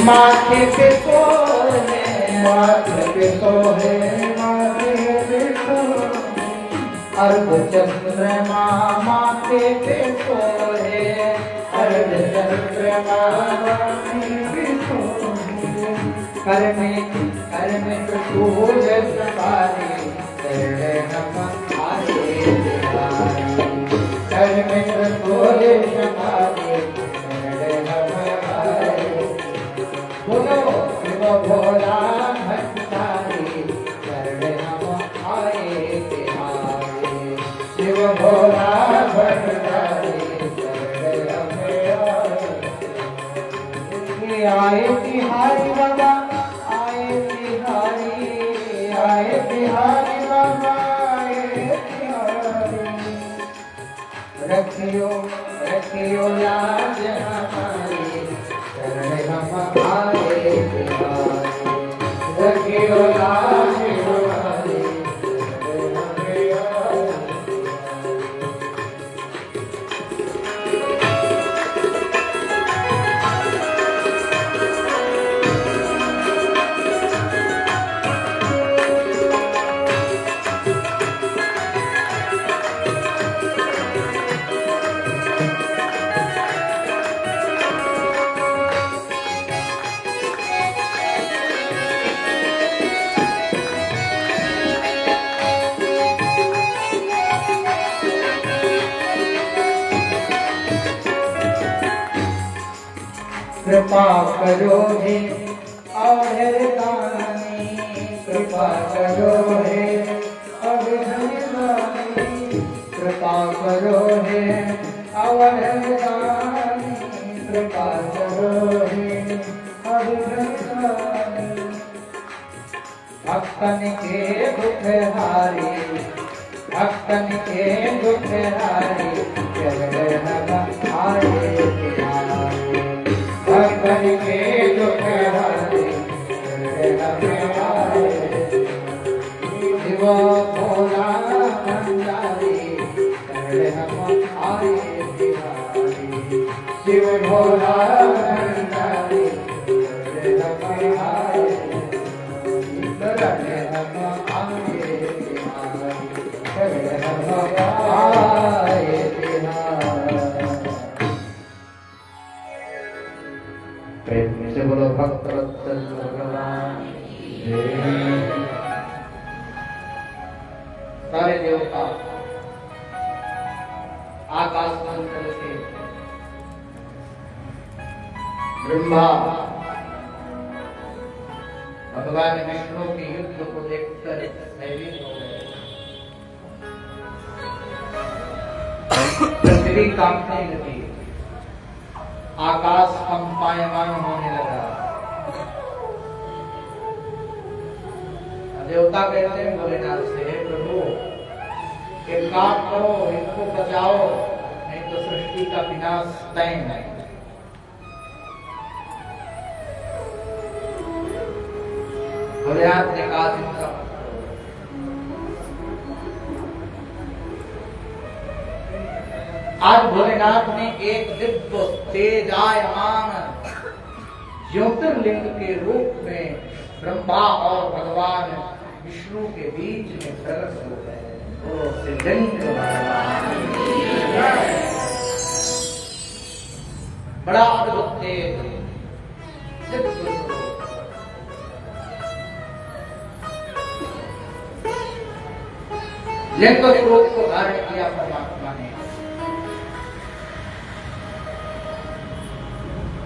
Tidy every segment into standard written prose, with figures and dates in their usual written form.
माथे पे सोहे, माथे पे सोहे, माथे पे सोहे, अर्ध चंद्रमा माथे पे सोहे, अर्ध चंद्रमा माथे पे सोहे, करने सूरज सवारे, करने नमः आए बिहारी, करने सूरज सवारे, करने नमः आए। बोलो शिव भोला भंडारी, करने नमः आए बिहारी, शिव भोला भंडारी, करने नमः आए बिहारी बाबा, आए बिहारी बाबा, आए बिहारी। रखियो रखियो लाज हमारी, शरण हम आए बिहारी, रखियो लाज हमारी, शरण हम आए। कृपा करो हे अवधरानी, कृपा करो हे अवधरानी, कृपा करो हे अवधरानी, कृपा करो हे अवधरानी। भक्तन के दुख हारी, भक्तन के दुख हारी, जगत नमः आए बिहारी, भक्तन के दुख हारी, जगत नमः आए। शिव भोला भंडारी, जगत नमः आए बिहारी, शिव भोला भंडारी, जगत नमः आए, जगत नमः आए बिहारी, जगत नमः आए बिहारी। प्रेम से बोलो भक्तवत्सल भगवान सारे देवता आकाश मंडल के ब्रह्मा भगवान विष्णु के युद्ध को देखकर भयभीत हो गए। पृथ्वी कांपने लगी, आकाश कंपायमान होने लगा। देवता कहते हैं भोलेनाथ से, हे प्रभु एक काम करो, इनको बचाओ, नहीं तो सृष्टि का विनाश तय है। भोलेनाथ ने कहा चिंता आज भोलेनाथ ने एक दिव्य तेजायमान ज्योतिर्लिंग के रूप में ब्रह्मा और भगवान विष्णु के बीच में प्रकट हो गए। तो शिवलिंग बड़ा अद्भुत तेज लिंग स्वरूप को धारण किया परमात्मा ने।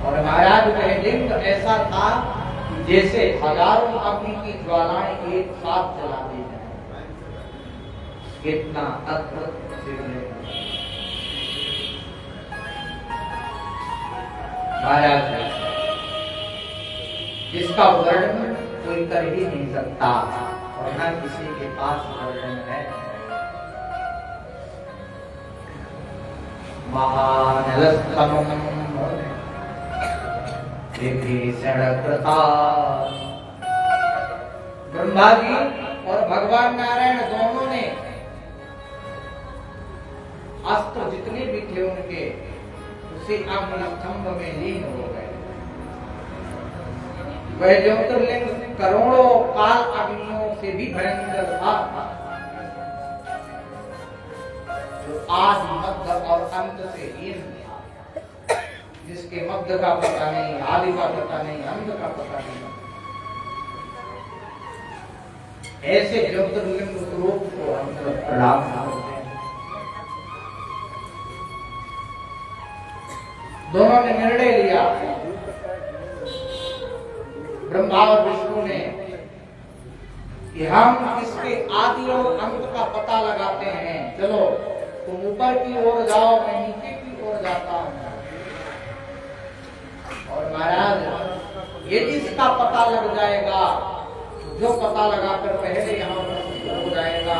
और महाराज वह लिंग ऐसा था जैसे हजारों अग्नि की ज्वालाएं एक साथ जला दी जाए। कितना अद्भुत शिवलिंग महाराज, जिसका वर्णन कोई कर ही नहीं सकता और न किसी के पास वर्णन है। महानलस्तमम् विभीषण प्रताप। ब्रह्मा जी और भगवान नारायण दोनों ने अस्त्र जितने भी थे उनके उसे अग्नि स्तंभ में लीन हो गए। वह ज्योतिर्लिंग करोड़ों काल अग्नियों से भी भयंकर था, जो आदि मध्य और अंत से हीन था, जिसके मध्य का पता नहीं, आदि का पता नहीं, अंत का पता नहीं। ऐसे ज्योतिर्लिंग स्वरूप को हम प्रणाम करते हैं। दोनों ने निर्णय लिया, ब्रह्मा और विष्णु ने, कि हम इसके आदि और अंत का पता लगाते हैं। चलो तुम ऊपर की ओर जाओ, मैं नीचे की ओर जाता हूं। और महाराज यदि इसका पता लग जाएगा, जो पता लगाकर पहले यहाँ पर हो जाएगा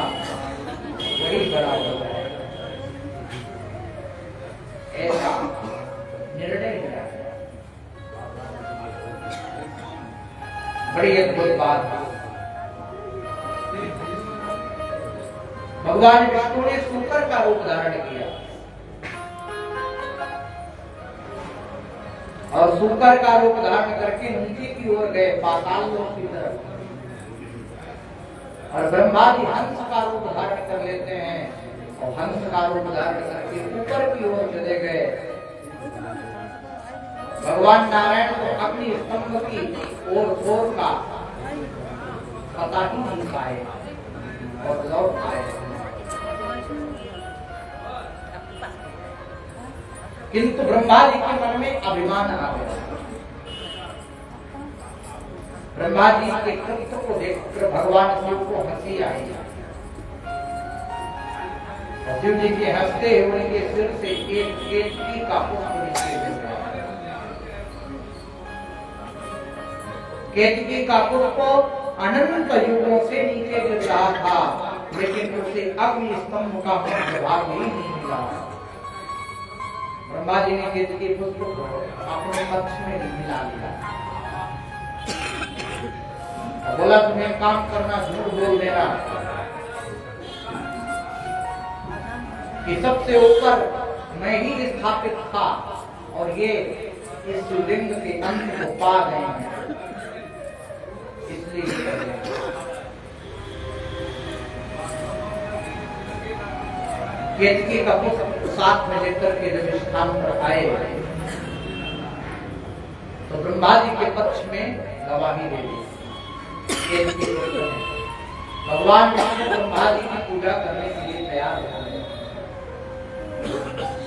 वही बड़ा हो जाएगा। ऐसा निर्णय लिया। बड़ी अद्भुत बात। भगवान विष्णु ने शूकर का रूप धारण किया और शूकर का रूप धारण करके नीचे की ओर गए, पाताल लोक की तरफ। और ब्रह्मा जी हंस का रूप धारण कर लेते हैं और हंस का रूप धारण करके ऊपर की ओर चले गए। भगवान नारायण को अपनी स्तंभ की ओर का पता ही नहीं पाए और लौट आए। किंतु ब्रह्मा जी के मन में अभिमान आ गया। ब्रह्मा जी के कृत्य को देखकर भगवान शिव को हंसी आई। शिव जी के हंसते हुए के सिर से एक केतकी का पुष्प नीचे गिर गया। केतकी का पुष्प अनंत युगों से नीचे गिर रहा था, लेकिन उसे अग्नि स्तंभ का प्रभाव ही नहीं मिला। ब्रह्मा जी ने केतकी पुष्प को अपने पक्ष में मिला लिया। बोला तुम्हें काम करना, झूठ बोल देना कि सबसे ऊपर मैं ही स्थापित था और ये इस लिंग के अंत को पा गए हैं, इसलिए केतकी का पुष्प साथ में लेकर के जब स्थान पर आए तो ब्रह्मा जी के पक्ष में गवाही दे दी। भगवान विष्णु ब्रह्मा जी की पूजा करने के लिए तैयार हो गए।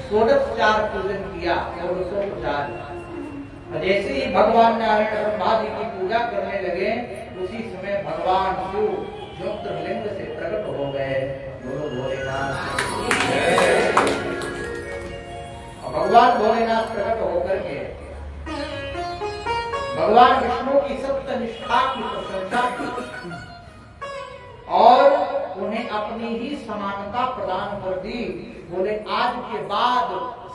षोडशोपचार पूजन किया। जैसे ही भगवान नारायण ब्रह्मा जी की पूजा करने लगे, उसी समय भगवान शिव ज्योतिर्लिंग से प्रकट हो गए। बोलो भोलेनाथ। भगवान भोलेनाथ प्रकट होकर के भगवान विष्णु की सत्य निष्ठा की प्रशंसा की और उन्हें अपनी ही समानता प्रदान कर दी। बोले आज के बाद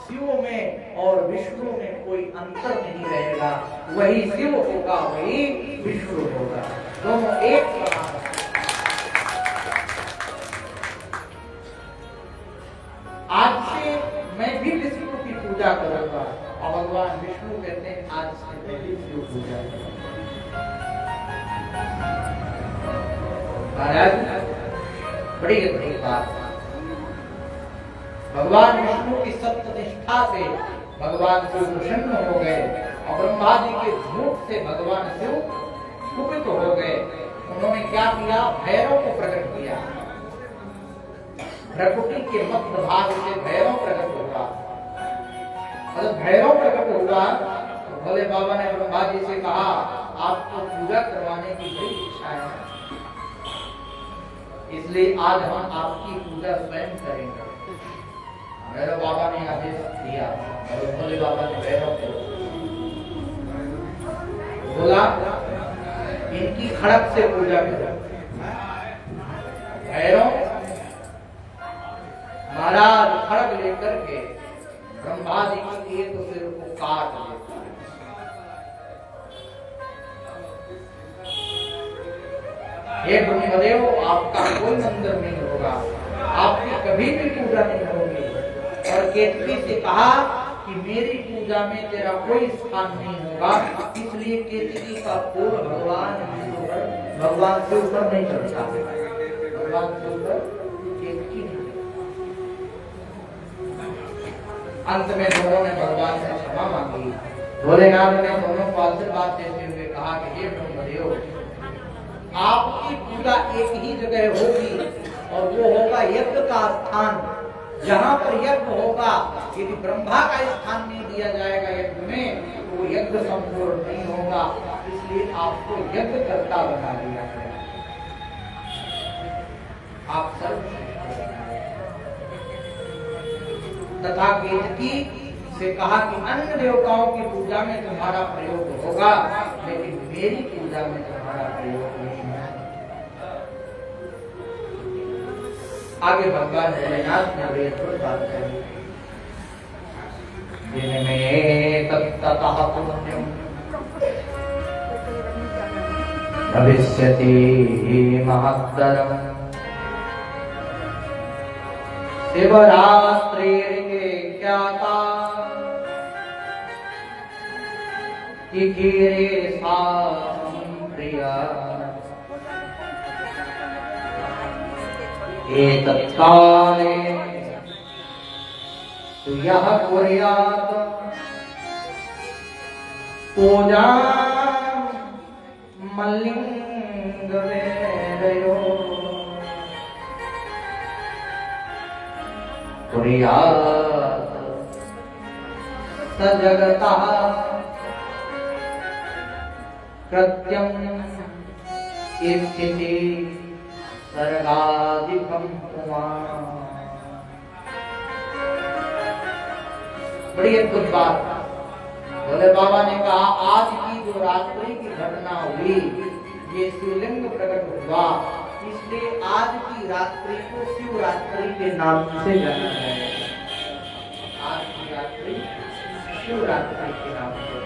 शिव में और विष्णु में कोई अंतर नहीं रहेगा, वही शिव होगा, वही विष्णु होगा, दोनों एक समान। आज से मैं भी विष्णु की पूजा करूंगा और भगवान विष्णु कहते हैं आज से मैं भी शिव पूजा करूंगा। बड़ी अद्भुत बात। भगवान विष्णु की सत्य निष्ठा से भगवान शिव प्रसन्न हो गए और ब्रह्मा जी के झूठ से भगवान शिव कुपित हो गए। उन्होंने क्या किया? भैरव को प्रकट किया। प्रकृति के मध्य भाग से भैरव प्रकट हुआ। जब भैरव प्रकट हुआ तो भोले बाबा ने ब्रह्मा जी से कहा, आपको पूजा करवाने की बड़ी इच्छा है, इसलिए आज हम आपकी पूजा स्वयं करेंगे। भैरव बाबा ने आदेश दिया और भोले बाबा ने भैरव को बोला, इनकी खड़क से पूजा करो। भैरव महाराज खड़ग लेकर के ब्रह्मा जी के एक सिर को काट लेता है। हे ब्रह्मदेव, आपका कोई मंदिर नहीं होगा, आपकी कभी भी पूजा नहीं होगी। और केतकी से कहा कि मेरी पूजा में तेरा कोई स्थान नहीं होगा, इसलिए इसलिए केतकी का फूल भगवान के ऊपर नहीं चढ़ता, भगवान के ऊपर केतकी नहीं। अंत में दोनों ने भगवान से क्षमा मांगी। भोलेनाथ ने दोनों को आशीर्वाद देते हुए कहा कि हे ब्रह्मदेव, आपकी पूजा एक ही जगह होगी और वो होगा यज्ञ का स्थान। जहाँ पर यज्ञ होगा, यदि ब्रह्मा का स्थान नहीं दिया जाएगा यज्ञ में, तो वो यज्ञ संपूर्ण नहीं होगा। इसलिए आपको यज्ञ कर्ता बना दिया गया। आप सर्व तथा केतकी से कहा कि अन्य देवताओं की पूजा में तुम्हारा प्रयोग होगा, लेकिन मेरी पूजा में तुम्हारा प्रयोग नहीं है। आगे भगवान भोलेनाथ ने बड़ी अद्भुत बात कही। जिनमें तत्ततः पुण्यम भविष्यति महत्तरम् शिवरात्रि ज्ञाता चिकीरे प्रिया एतत्काले यः कुर्यात् पूजा मल्लिंगवेदयो कुर्यात् स जगतः कृत्यं इति सर्गाधिकं पुमान्। बड़ी अद्भुत बात। भोले बाबा ने कहा, आज की जो रात्रि की घटना हुई, ये शिवलिंग प्रकट हुआ, इसलिए आज की रात्रि को शिवरात्रि के नाम से जाना जाएगा। आज की रात्रि शिवरात्रि के नाम से।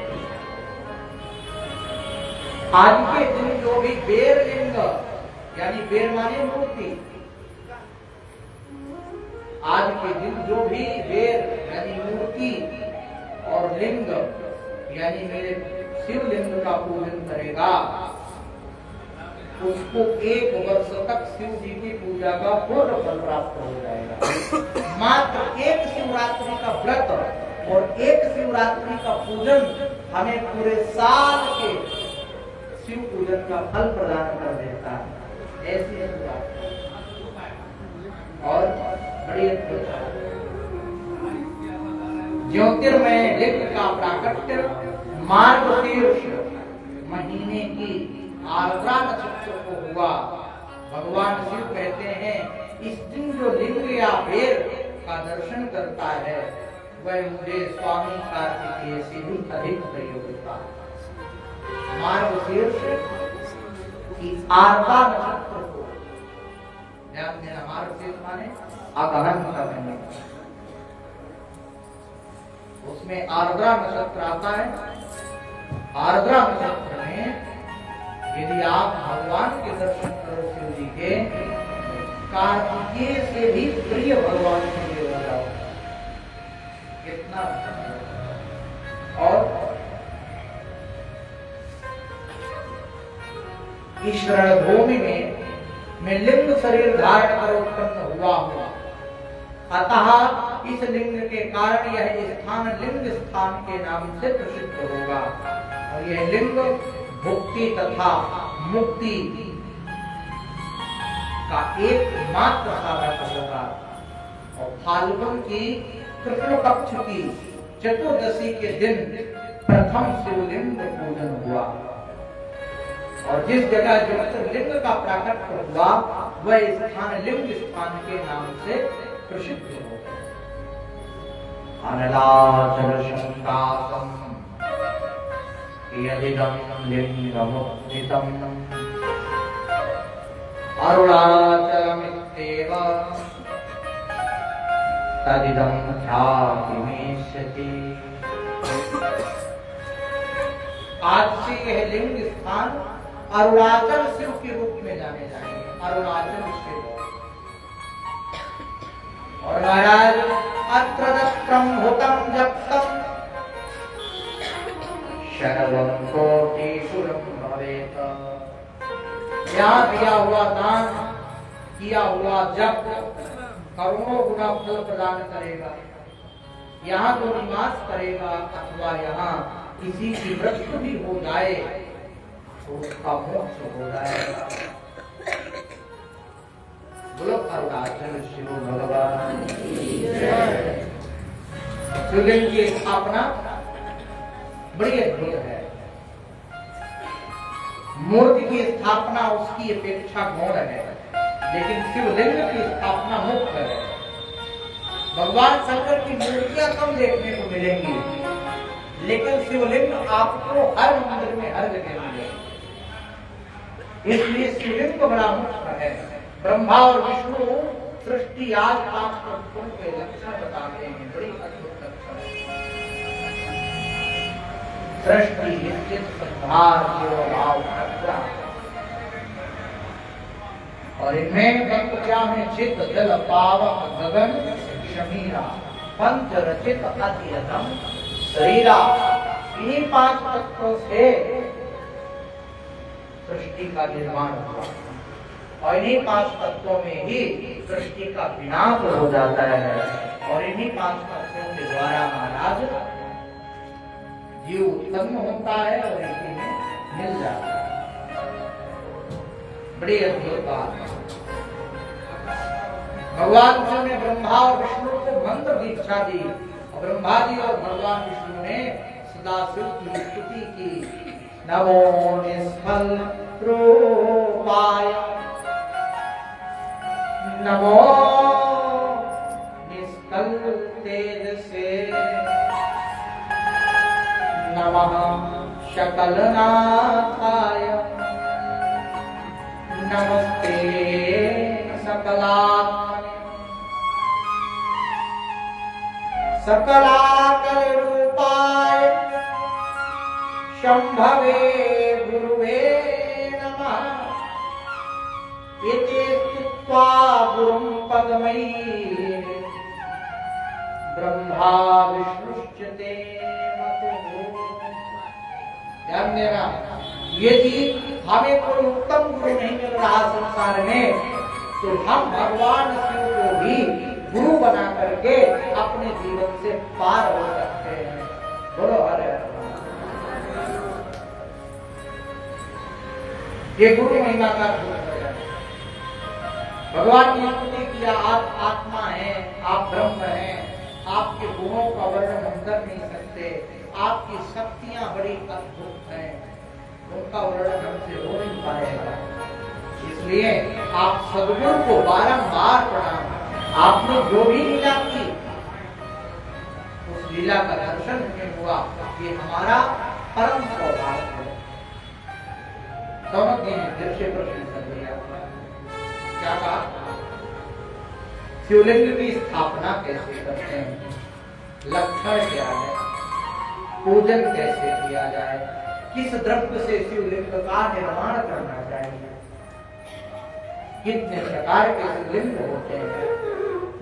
आज के दिन जो भी बेर लिंग, यानी बेर माने मूर्ति, आज के दिन जो भी बेर यानी मूर्ति और लिंग यानी मेरे शिवलिंग का पूजन करेगा, उसको 1 वर्ष तक शिव जी की पूजा का पूर्ण फल प्राप्त हो जाएगा। मात्र एक शिवरात्रि का व्रत और एक शिवरात्रि का पूजन हमें पूरे साल के शिव पूजन का फल प्रदान कर देता है। ऐसी शिवरात्रि और बड़ी अद्भुत ज्योतिर्मय लिंग का प्राकट्य मार्गशीर्ष महीने की आर्द्रा नक्षत्र को हुआ। भगवान शिव कहते हैं, इस दिन जो लिंग या बेर का दर्शन करता है, वह मुझे स्वामी कार्तिकेय से भी अधिक प्रयोजता। मार्गशीर्ष की आर्द्रा नक्षत्र को ध्यान देना। मार्गशीर्ष माने अगहन का महीना, उसमें आर्द्रा नक्षत्र आता है। आर्द्रा नक्षत्र में यदि आप भगवान के दर्शन करो शिव जी के, कार्तिकेय से भी प्रिय भगवान के लिए हो जाओ। कितना और ईश्वर भूमि में लिंग शरीर धारण कर उत्पन्न हुआ हुआ, अतः इस लिंग के कारण यह स्थान लिंग स्थान के नाम से प्रसिद्ध होगा। और यह लिंग भुक्ति तथा मुक्ति का एकमात्र साधक होगा। और फाल्गुन की कृष्ण पक्ष की चतुर्दशी के दिन प्रथम शिवलिंग पूजन हुआ। और जिस जगह ज्योतिर्लिंग का प्राकट्य हुआ, वह स्थान लिंग स्थान के नाम से प्रसिद्ध हो गया। अनलाचल शंकासम यदिदं लिंगमुक्तितं अरुणाचलमित्येव तदिदं ख्यातिमेष्यति। आज से यह लिंग स्थान अरुणाचल शिव के रूप में जाने जाएंगे। अरुणाचल शिव। और महाराज अत्र दत्रम होतम जप्तम शरवं कोटिशूलं भवेत्। यहाँ दिया हुआ दान, किया हुआ जप करोड़ों गुना फल प्रदान करेगा। यहाँ तो निवास करेगा अथवा यहाँ किसी की मृत्यु भी हो जाए तो उसका मोक्ष हो जाएगा। बोलो अरुणाचल शिव भगवान। शिवलिंग की स्थापना बड़ी अद्भुत है। मूर्ति की स्थापना उसकी अपेक्षा गौण है, लेकिन शिवलिंग की स्थापना मुक्त है। भगवान शंकर की मूर्तियां कम देखने को मिलेंगी, लेकिन शिवलिंग आपको हर मंदिर में हर जगह मिलेगी। इसलिए शिवलिंग को बड़ा मुक्त है। ब्रह्मा और विष्णु सृष्टि आज 5 तत्वों के लक्षण बताते हैं, बड़ी अद्भुत लक्षण है। सृष्टि निश्चित संहार भाव रक्षा, और इनमें तत्व क्या है? चित्त जल पावक गगन शमीरा पंच रचित अत्यतम शरीरा। इन्हीं 5 तत्वों से सृष्टि का निर्माण हुआ, और इन्हीं 5 तत्वों में ही सृष्टि का विनाश हो जाता है, और इन्हीं 5 तत्वों के द्वारा महाराज जीव उत्पन्न होता है और इसी में मिल जाता है। बड़ी अद्भुत बात है। भगवान शिव ने ब्रह्मा और विष्णु को मंत्र दीक्षा दी, और ब्रह्मा जी और भगवान विष्णु ने सदाशिव की स्तुति की। नमो निष्फल रूपाय, नमो निष्कल तेजसे, नमः शकलनाथाय, नमस्ते सकलाकल रूपाय शंभवे गुरुवे नमः। इति स्तुत्वा गुरुं पद्मैः ब्रह्मा विष्णुश्च ते मतुः। ध्यान देना, यदि हमें कोई उत्तम गुरु नहीं मिल रहा संसार में, तो हम भगवान शिव को भी गुरु बना करके अपने जीवन से पार हो सकते हैं। बोलो हरे ये गुरु महिमा का है। भगवान ने स्तुति किया, आप आत्मा हैं, आप ब्रह्म हैं, आपके गुणों का वर्णन हम कर नहीं सकते, आपकी शक्तियां बड़ी अद्भुत हैं, उनका वर्णन हमसे हो नहीं पाएगा। इसलिए आप सद्गुरु को बारंबार प्रणाम। आपने जो भी लीला की, उस लीला का दर्शन हमें हुआ, ये हमारा परम सौभाग्य है। समझ गए? दिल से प्रश्न कर दिया। क्या कहा? शिवलिंग की स्थापना कैसे करते हैं, लक्षण क्या है, पूजन कैसे किया जाए, किस द्रव्य से शिवलिंग का निर्माण करना चाहिए, कितने प्रकार के शिवलिंग होते हैं,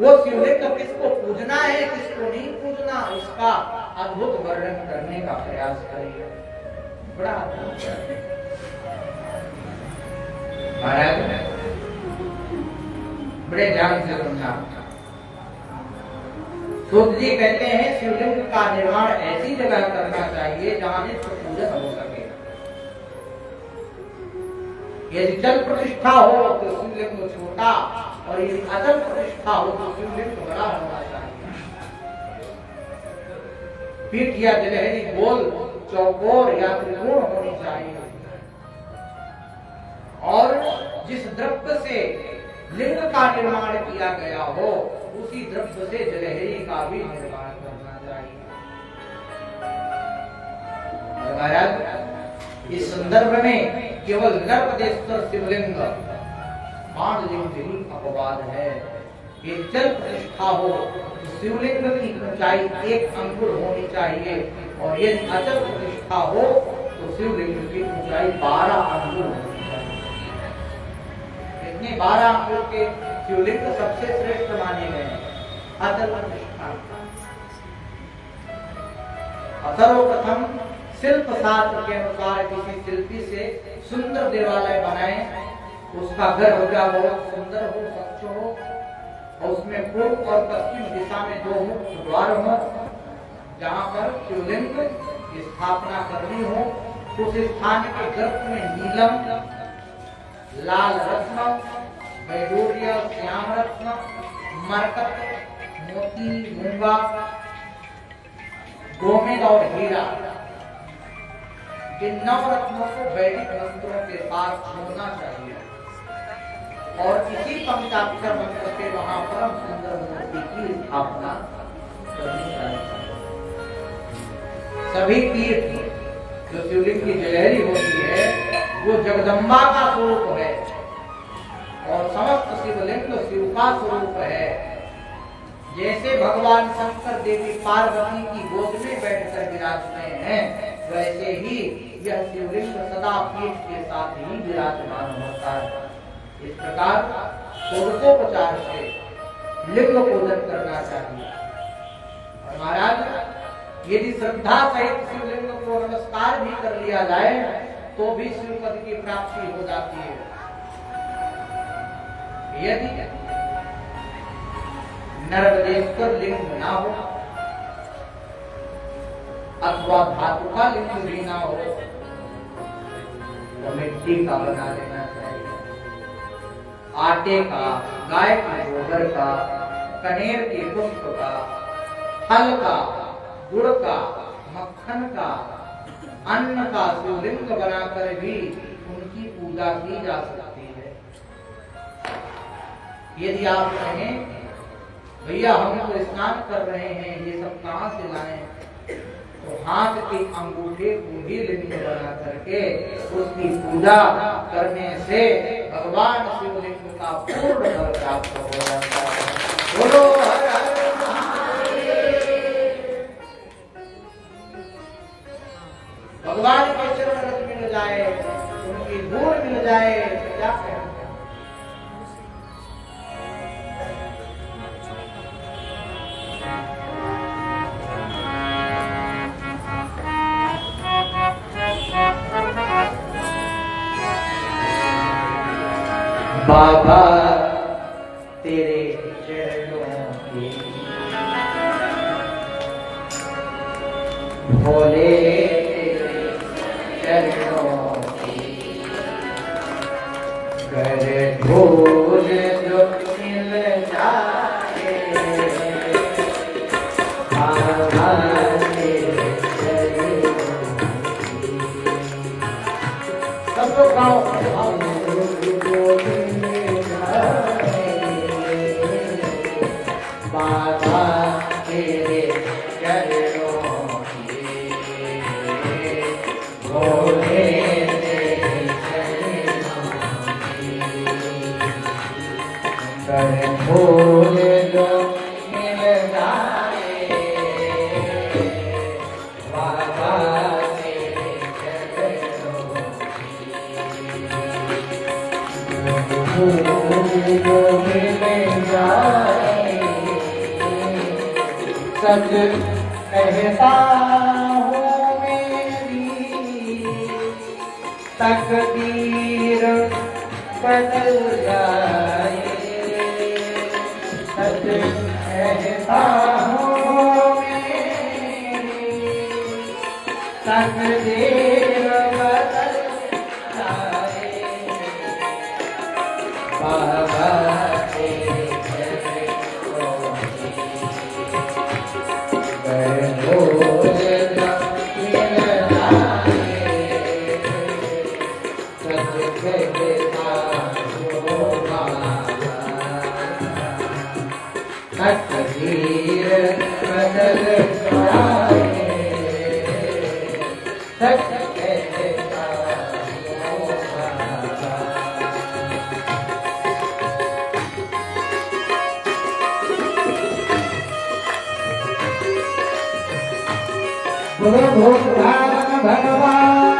वो शिवलिंग किसको पूजना है किसको नहीं पूजना, इसका अद्भुत वर्णन करने का प्रयास करेंगे। बड़ा अद्भुत है महाराज, बड़े ध्यान से समझा। सूत जी कहते हैं शिवलिंग का निर्माण ऐसी जगह करना चाहिए जहां नित्य पूजन हो सके। यदि जल प्रतिष्ठा हो तो शिवलिंग छोटा, और यदि अचल प्रतिष्ठा हो तो शिवलिंग बड़ा होना चाहिए। पीठ या जलहरी गोल, चौकोर या त्रिकोण होनी चाहिए, और जिस द्रव्य से लिंग का निर्माण किया गया हो उसी द्रव्य से जलहरी का भी निर्माण करना चाहिए। महाराज इस संदर्भ में केवल नर्मदेश्वर शिवलिंग पांचलिंग ही अपवाद है। ये जल प्रतिष्ठा हो तो शिवलिंग की ऊंचाई 1 अंगुल होनी चाहिए, और यदि अचल प्रतिष्ठा हो तो शिवलिंग की ऊंचाई 12 अंगुल होनी चाहिए। इतने 12 अंगुल के शिवलिंग सबसे श्रेष्ठ माने गए हैं। अचल प्रतिष्ठा सर्वप्रथम शिल्प शास्त्र के अनुसार किसी शिल्पी से सुंदर देवालय बनाए, उसका घर हो गया बहुत सुंदर हो, स्वच्छ हो, और उसमें पूर्व और पश्चिम दिशा में 2 मुख्य द्वार हो, जहाँ पर शिवलिंग की स्थापना करनी हो। उस स्थान के गर्भ में नीलम, लाल रत्न, वैडूर्य, श्याम रत्न, मरकत, मोती, मूंगा, गोमेद और हीरा, इन 9 रत्नों को वैदिक मंत्रों के साथ जोड़ना चाहिए और इसी पंचाक्षर मंत्र से वहां परम सुंदर मूर्ति की स्थापना करनी चाहिए। सभी तीर्थ जो शिवलिंग की जलहरी होती है वो जगदम्बा का स्वरूप है और समस्त शिवलिंग शिव का स्वरूप है। जैसे भगवान शंकर देवी पार्वती की गोद में बैठकर विराजमान हैं, वैसे ही यह शिवलिंग सदा पीठ के साथ ही विराजमान होता है। इस प्रकार षोडशोपचार से लिंग पूजन करना चाहिए। और महाराज यदि श्रद्धा सहित शिवलिंग को नमस्कार भी कर लिया जाए तो भी शिवपद की प्राप्ति हो जाती है। यदि नर्मदेश्वर लिंग ना हो अथवा धातु का लिंग भी ना हो तो मिट्टी का बना लेना चाहिए। आटे का, गाय के गोबर का, कनेर के पुष्प का, फल का, गुड़ का, मक्खन का, अन्न का शिवलिंग बनाकर भी उनकी पूजा की जा सकती है। यदि आप कहें भैया हम तो स्नान कर रहे हैं, ये सब कहाँ से लाए, तो हाथ के अंगूठे को ही लिंग बना करके उसकी पूजा करने से भगवान शिवलिंग का पूर्ण फल प्राप्त हो जाता है। बोलो हर हर महादेव। भगवान के चरण रज मिल जाए, उनकी धूल मिल जाए, क्या कहें। बाबा तेरे चरणों की भोले तेरे चरणों की कर धूल जो मिल जाए, बाबा तेरे चरणों की। सब लोग गाओ बाबा तेरे चरणों की, भोले तेरे चरणों की, कर भूल जो मिल जाए, बाबा तेरे चरणों की, भूल जो मिल जाए। सच कहता हूँ मेरी तकदीर बदल जाए, सच कहता हूँ मेरी तकदीर बदल जाए, बाबा तकदीर बदल जाए, सच कहता हूँ बाबा। बोलो भगवान भगवान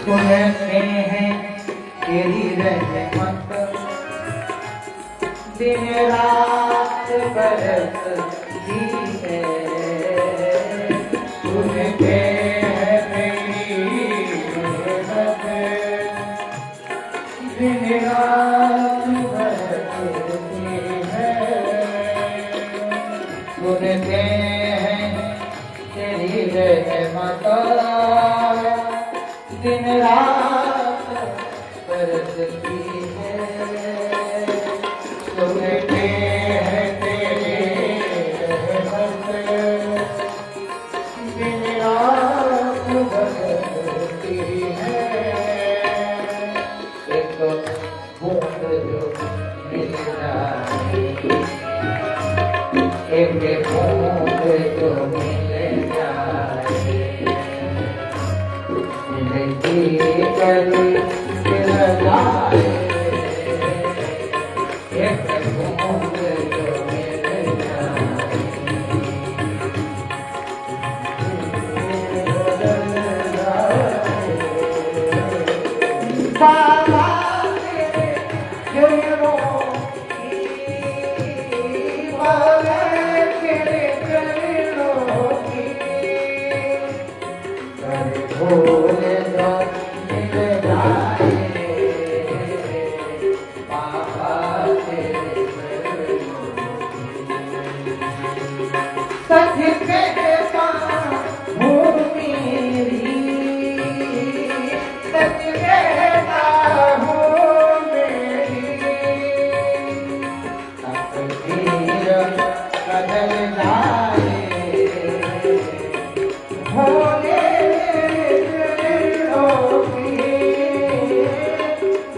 सुनते हैं तेरी रहमत दिन रात बरसती है, सुनते हैं तेरी रहमत दिन रात बरसती है, सुनते हैं तेरी रहमत दिन रात बरसती है, सुनते हैं तेरी रहमत दिन रात बरसती है। एक बूंद जो मिल जाए, एक बूंद जो मिल जाए, जिंदगी कभी मिल जाए, एक बूंद जो मिल जाए, बाबा तेरे चरणों की, बाबा तेरे चरणों की, कभी भूल जो मिल जाए, बाबा तेरे चरणों की, सच कहता हूँ मेरी, सच कहता हूँ मेरी, तकदीर बदल जाए, भोले चरणों की,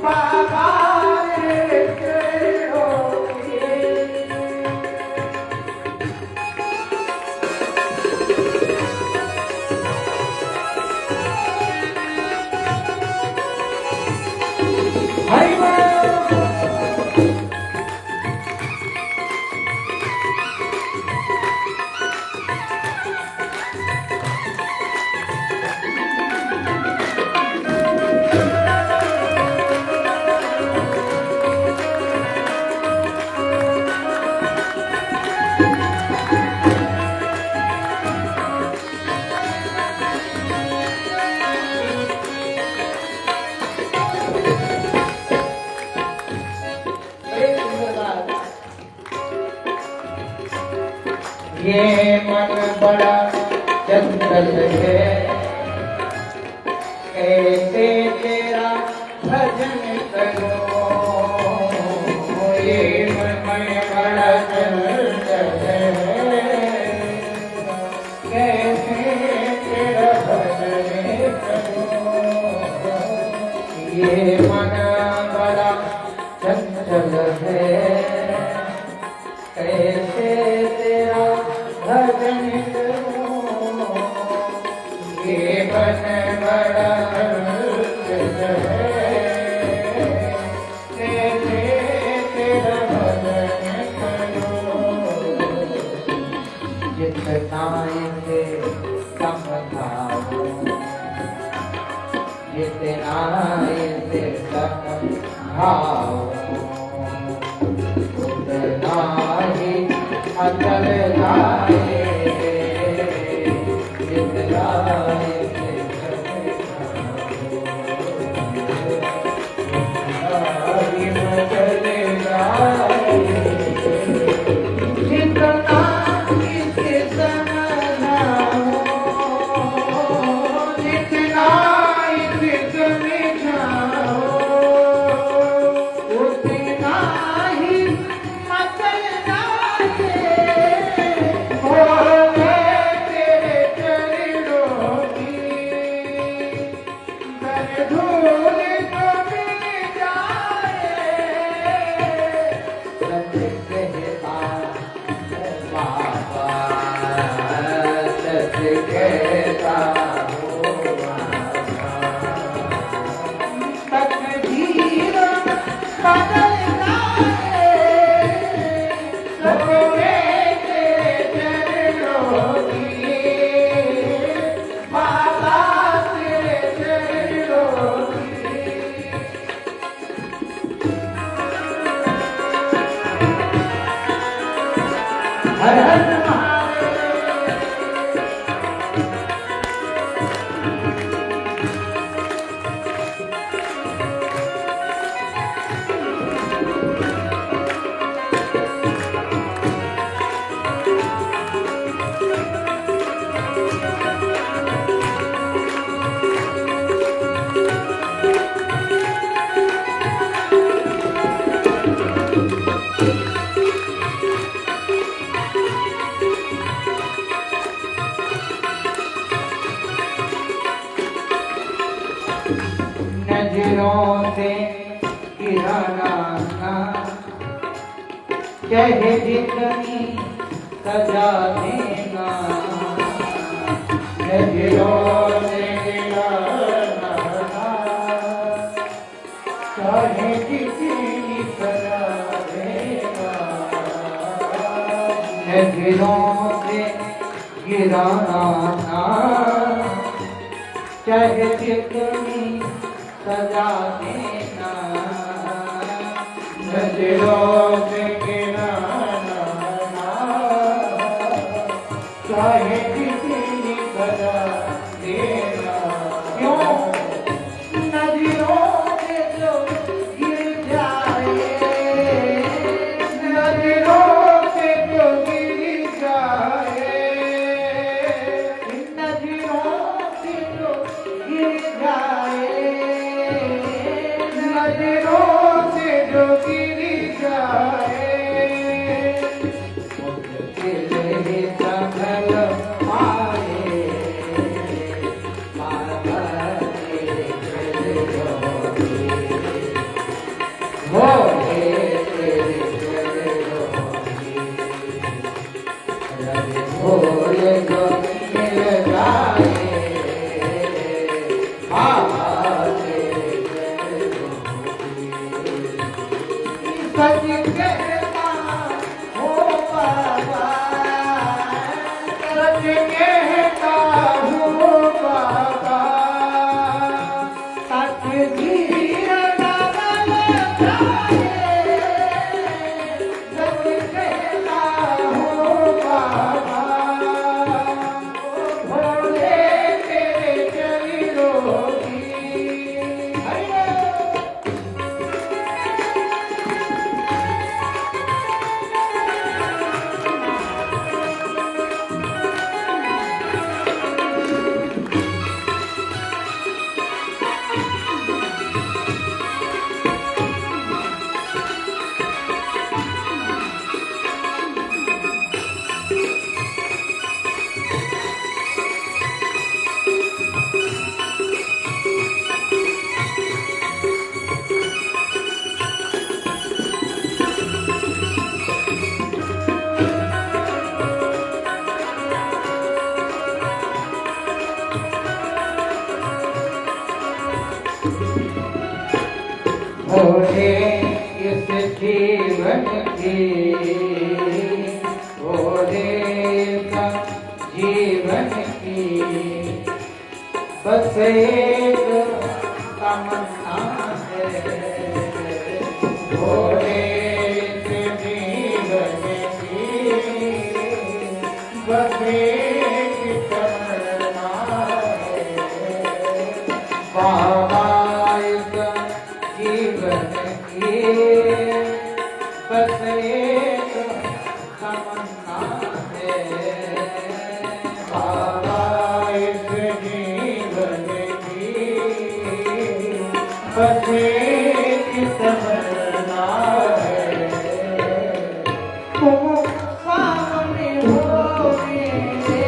बाबा तेरे चरणों की। हरि बोल। बड़े सुंदर बात। ये मन बड़ा चंचल है, कैसे तेरा भजन करो, ये मन बड़ा चंचल है, कैसे तेरा भजन करो, ये मन बड़ा चंचल है, कैसे तेरा भजन करूं, ये मन बड़ा चंचल है, कैसे तेरा भजन करूं, जितना इसे समझाऊं, जितना इसे समझाऊं, उतना ही अचल जाए, जितना इसे समझाऊं, उतना ही अचल जाए, जितना इसे समझाऊं, जितना इसे समझाऊं, उतना ही अचल जाए, भोले तेरे चरणों की, कर धूल तो मिल जाए, सच कहता हूँ बाबा, सच कहता हूँ बाबा, तकदीर बदल जाए, सपने तेरे चरणों की, बाबा तेरे चरणों नजरों से गिराना चाहे जितनी सजा देना, नजरों से गिराना चाहे जितनी सजा देना, नजरों से गिराना चाहे जितनी सजा देना, नजरों से गिराना चाहे जितनी सजा देना। क्यों? नजरों से जो गिर जाए, नजरों से जो गिर जाए, नजरों से जो गिर जाए, नजरों से जो गिर जाए, तेरे संभल पाए, बाबा तेरे चरणों हो तेरे चरणों भोल जो मिल जाए, बाबा तेरे सच कहता हो बाबा, सच कहता हो बाबा, सच धीर नवल जाए, सच कहता हो बाबा, भोले तेरे चरणों की। हरि भोले इस जीवन की, भोले का जीवन की बस एक तमन्ना है, भोले इस जीवन की बस एक तमन्ना है, बाबा जीवन की बस एक तमन्ना है, बाबा इस जीवन की बस एक तमन्ना है। तुम सामने हो मेरे,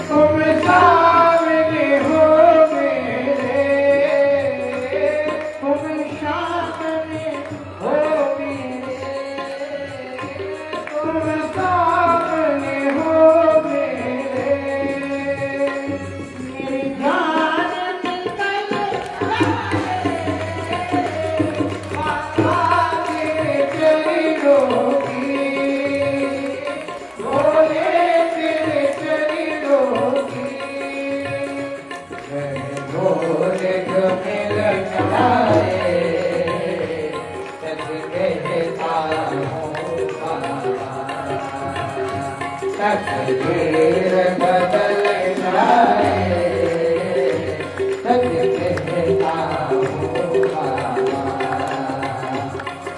तुम सामने हो मेरे, तुम सामने हो मेरे, तुम सामने हो मेरे, मेरी जान निकल जाए, बाबा तेरे चरणों की, भोले तेरे चरणों की, भोले जो मिल जाए, सच कहता हूँ बाबा, तकदीर बदल जाए, सच कहता हूँ बाबा,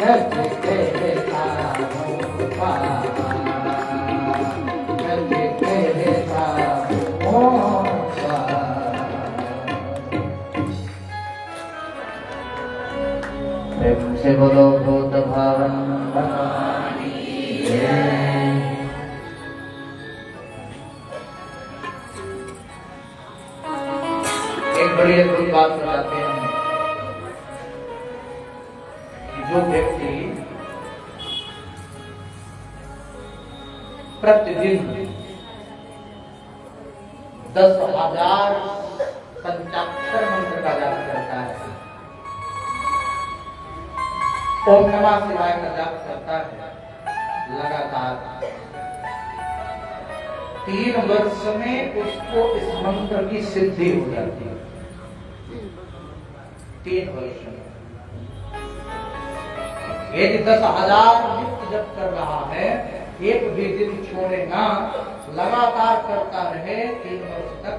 सच कहता हूँ बाबा, सच कहता हूँ बाबा। प्रेम से बोलो भूत भावन भगवानी जय। एक बड़ी अद्भुत बात बताते हैं। जो व्यक्ति प्रतिदिन 10,000 पंचाक्षर मंत्र का जाप करता है, ओम नमः शिवाय का जाप करता है लगातार, 3 वर्ष में उसको इस मंत्र की सिद्धि हो जाती है। 3 वर्ष में यदि 10,000 नित्य जप कर रहा है, एक भी दिन छोड़े ना, लगातार करता रहे, 3 वर्ष तक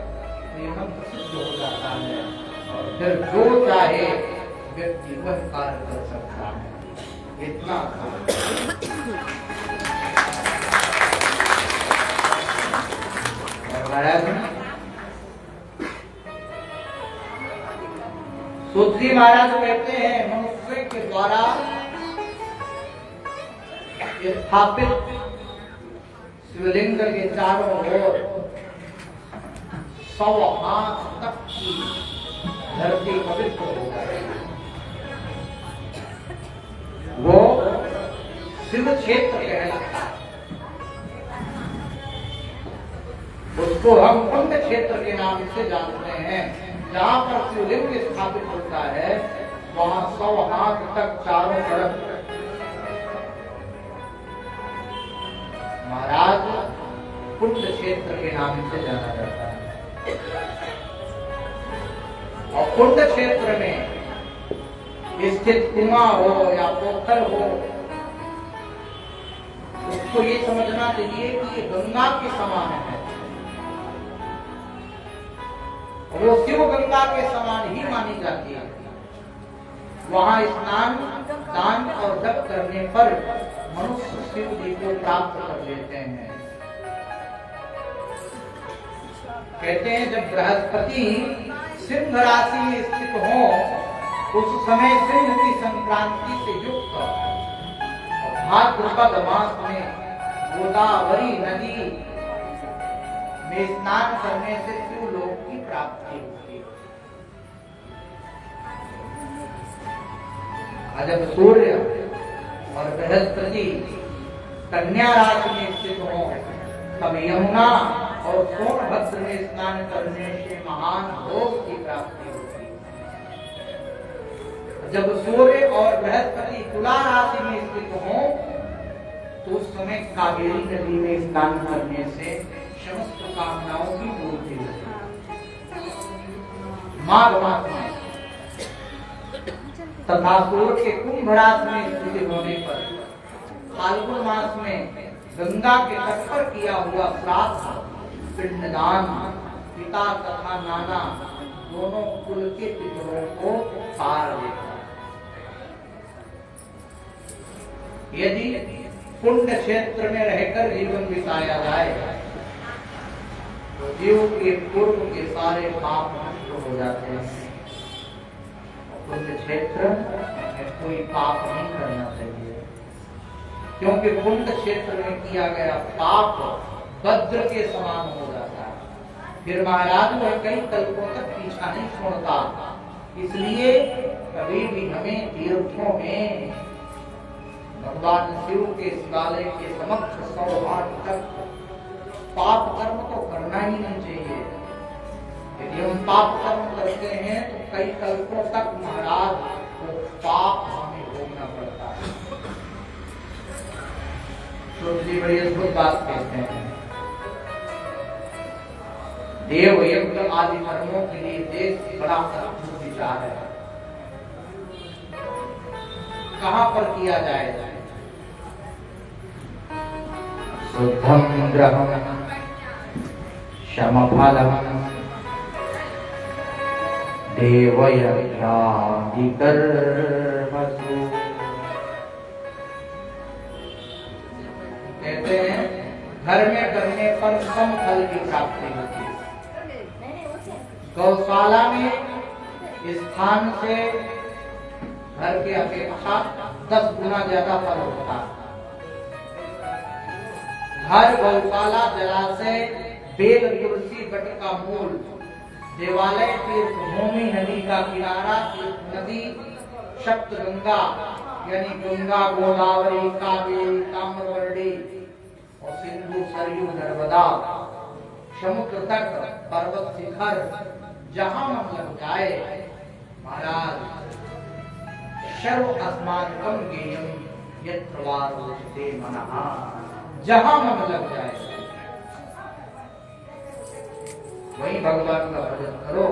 ये मंत्र सिद्ध हो जाता है और फिर जो चाहे व्यक्ति वह कार्य कर सकता है। इतना सूत्री महाराज कहते हैं, मनुष्य के द्वारा स्थापित शिवलिंग के चारों ओर 100 हाथ तक की धरती पवित्र हो गई। वो शिव क्षेत्र कहलाता है। उसको हम कुंड क्षेत्र के नाम से जानते हैं। जहाँ पर शिवलिंग स्थापित होता है वहाँ 100 हाथ तक चारों तरफ महाराज कुंड क्षेत्र के नाम से जाना जाता है। और कुंड क्षेत्र में स्थित कुआं हो या पोखर हो, उसको ये समझना चाहिए कि ये गंगा के समान है। वो शिव गंगा के समान ही मानी जाती है। वहाँ स्नान, दान और जप करने पर मनुष्य शिव जी को प्राप्त कर लेते हैं। कहते हैं जब बृहस्पति सिंह राशि में स्थित हो, उस समय सिंह की संक्रांति से युक्त भाद्रपद मास में गोदावरी नदी में स्नान करने से शिवलोक की प्राप्ति होती है। जब सूर्य और बृहस्पति कन्या राशि में स्थित हो, तब यमुना और सोनभद्र में स्नान करने से महान भोग की प्राप्ति होती है। जब सूर्य और बृहस्पति तुला राशि में स्थित हो, तो उस समय कावेरी नदी में स्नान करने से समस्त कामनाओं की पूर्ति होती है। माघ मास में तथा सूर्य के कुंभ राशि में स्थिति होने पर फाल्गुन मास में गंगा के तट पर किया हुआ श्राद्ध, पिंडदान पिता तथा नाना दोनों कुल के पितरों को पार देता है। यदि कुंड क्षेत्र में रहकर जीवन बिताया जाए तो जीव के पूर्व के सारे पाप नष्ट हो जाते हैं। कुंड क्षेत्र में कोई पाप नहीं करना चाहिए, क्योंकि कुंड क्षेत्र में किया गया पाप वज्र के समान हो जाता है। फिर महाराज वह कई कल्पों तक पीछा नहीं छोड़ता। इसलिए कभी भी हमें तीर्थों में भगवान शिव के शिवालय के समक्ष 100 हाथ तक पाप कर्म तो करना ही नहीं चाहिए। यदि हम पाप कर्म करते हैं तो कई कल्पों तक महाराज वो पाप हमें भोगना पड़ता है। तो जी बड़ी अद्भुत बात कहते हैं, देव यज्ञ आदि कर्मों के लिए देश बड़ा अद्भुत विचार है। कहाँ पर किया जाए? शुद्धम ग्रहम शमफलम देवयज्ञादिकर्मसु। कहते हैं घर में करने पर सम फल की प्राप्ति होती है। गौशाला में स्थान से घर की अपेक्षा 10 गुना ज्यादा फल होता है। हर गौशाला, जलाशय, बेल, तुलसी, बट का मूल, देवालय, तीर्थ भूमि, नदी का किनारा, तीर्थ नदी, सप्त गंगा यानी गंगा गोदावरी कावेरी ताम्रवर्णी और सिंधु सरयू नर्मदा समुद्र तट पर्वत शिखर जहां मन लग जाए महाराज सर्व अस्माकं ज्ञेयं यत्र वा रोचते मनः, जहां मन लग जाए वही भगवान का भजन करो,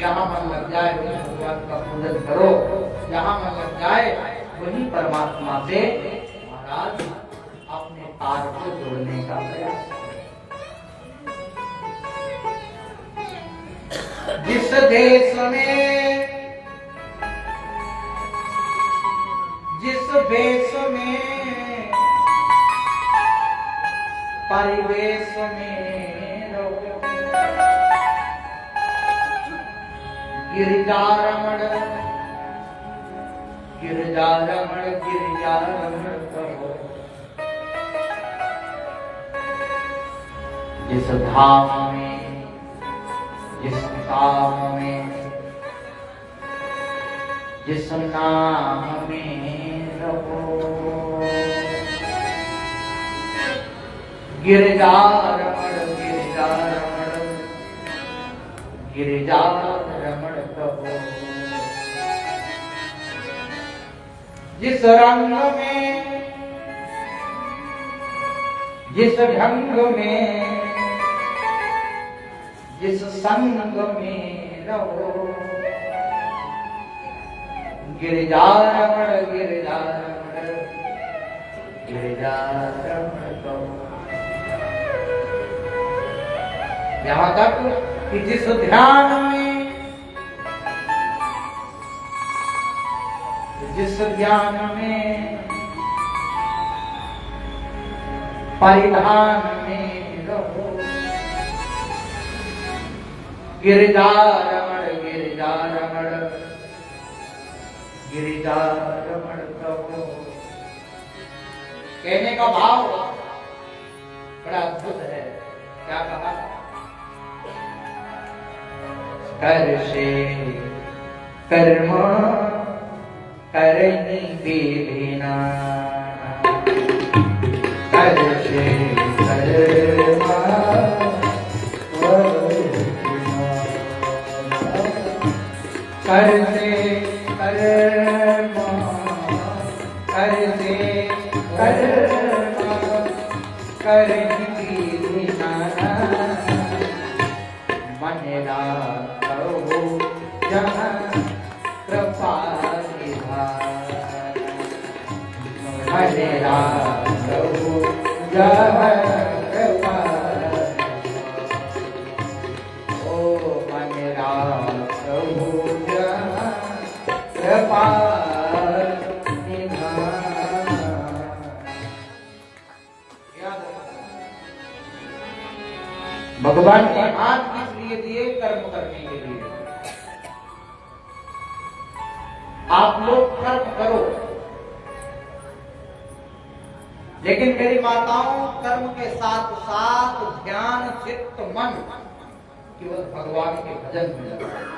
जहां मन लग जाए वही भगवान का पूजन करो, जहां मन लग जाए वही परमात्मा से महाराज अपने तार को जोड़ने का प्रयास। जिस देश में जिस देश में परिवेश में रहो, गिरिजा रमण गिरिजा रमण गिरिजा रमण कहो। जिस धाम में जिस काम में जिस नाम में रहो, गिरिजा रमण गिरिजा रमण गिरिजा रमण कहो। जिस रंग में जिस ढंग में जिस संग में रहो, गिरिजा रमण गिरिजा रमण गिरिजा रमण कहो। यहाँ तक कि जिस ध्यान में जिस ज्ञान में परिधान में रहो, गिरिजा रमण गिरिजा रमण गिरिजा रमण कहो। कहने का भाव बड़ा अद्भुत है। क्या कहा? कर से कर्म करनी विधिना, कर से कर्म कर से कर्म कर से कर्म करनी विधिना, मन राखो जहाँ कृपा निधान, मन राखो जहाँ कृपा, ओ मन राखो जहाँ कृपा निधान। भगवान ने हाथ किस लिए दिए? कर्म करने के लिए। आप लोग कर्म करो, लेकिन मेरी माताओं कर्म के साथ साथ ध्यान चित्त मन केवल भगवान के भजन में लगाओ।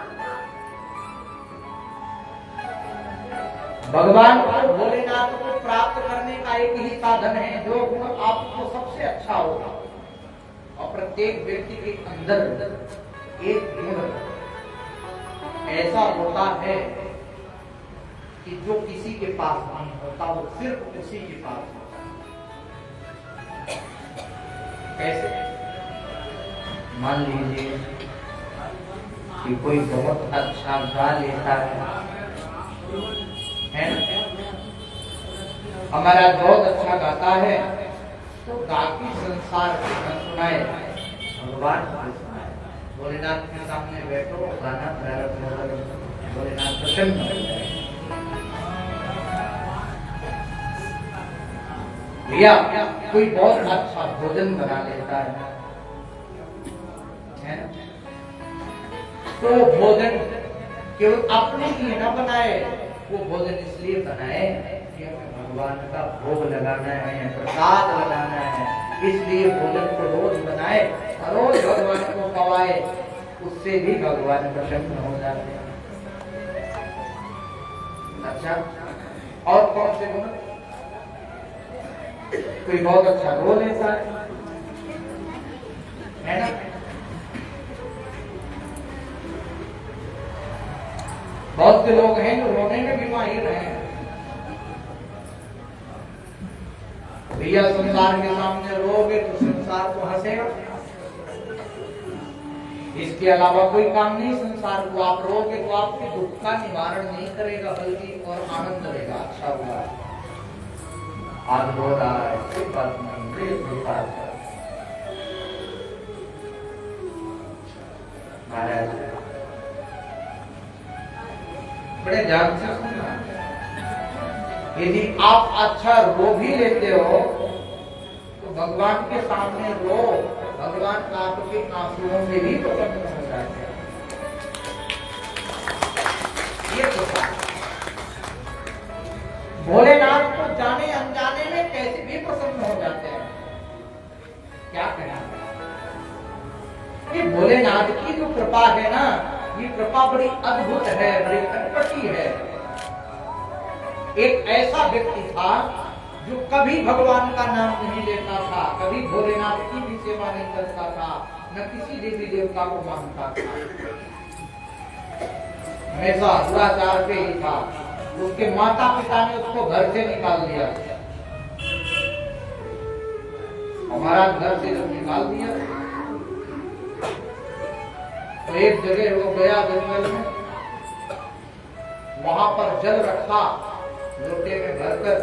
भगवान को भोलेनाथ को प्राप्त करने का एक ही साधन है, जो गुण आपको सबसे अच्छा होगा। और प्रत्येक व्यक्ति के अंदर एक गुण ऐसा होता है कि जो किसी के पास नहीं होता, वो सिर्फ उसी के पास होता है। कैसे? मान लीजिए कि कोई बहुत अच्छा गा लेता है ना? हमारा बहुत अच्छा गाता है, तो बाकी संसार को न सुनाए, भगवान को सुनाए। भोलेनाथ के सामने बैठो, गाना प्रारंभ करो, भोलेनाथ प्रसन्न हो जाए। भैया कोई बहुत अच्छा भोजन बना लेता है ना? तो भोजन केवल अपने लिए न बनाए, वो भोजन इसलिए बनाए कि भगवान का भोग लगाना है, प्रसाद लगाना है, इसलिए भोजन को रोज बनाए और रोज भगवान को खवाए। उससे भी भगवान प्रसन्न हो जाते हैं। अच्छा, और कौन से गुण? कोई बहुत अच्छा रो लेता है ना? बहुत से लोग हैं जो रोने में भी माहिर हैं। भैया संसार के सामने रोगे तो संसार को हंसेगा, इसके अलावा कोई काम नहीं संसार को। आप रोगे तो आपके दुख का निवारण नहीं करेगा, बल्कि और आनंद देगा। अच्छा हुआ आज रो रहा है, कोई बात नहीं, महाराज बड़े ध्यान से सुनना। यदि आप अच्छा रो भी लेते हो तो भगवान के सामने रो, भगवान आपके आंसुओं में भी प्रसन्न हो जाते हैं। ये तो भोलेनाथ को जाने अनजाने में कैसे भी प्रसन्न हो जाते हैं। क्या कहना ये भोलेनाथ की जो कृपा है ना, ये कृपा बड़ी अद्भुत है, बड़ी अटपटी है। एक ऐसा व्यक्ति था जो कभी भगवान का नाम नहीं लेता था, कभी भोलेनाथ की भी सेवा नहीं करता था, न किसी देवी देवता को मानता था, हमेशा दुराचार पे ही था। उसके माता पिता ने उसको घर से निकाल दिया। हमारा घर से जब निकाल दिया तो एक जगह वो गया जंगल में, वहां पर जल रखा, लोटे में भरकर,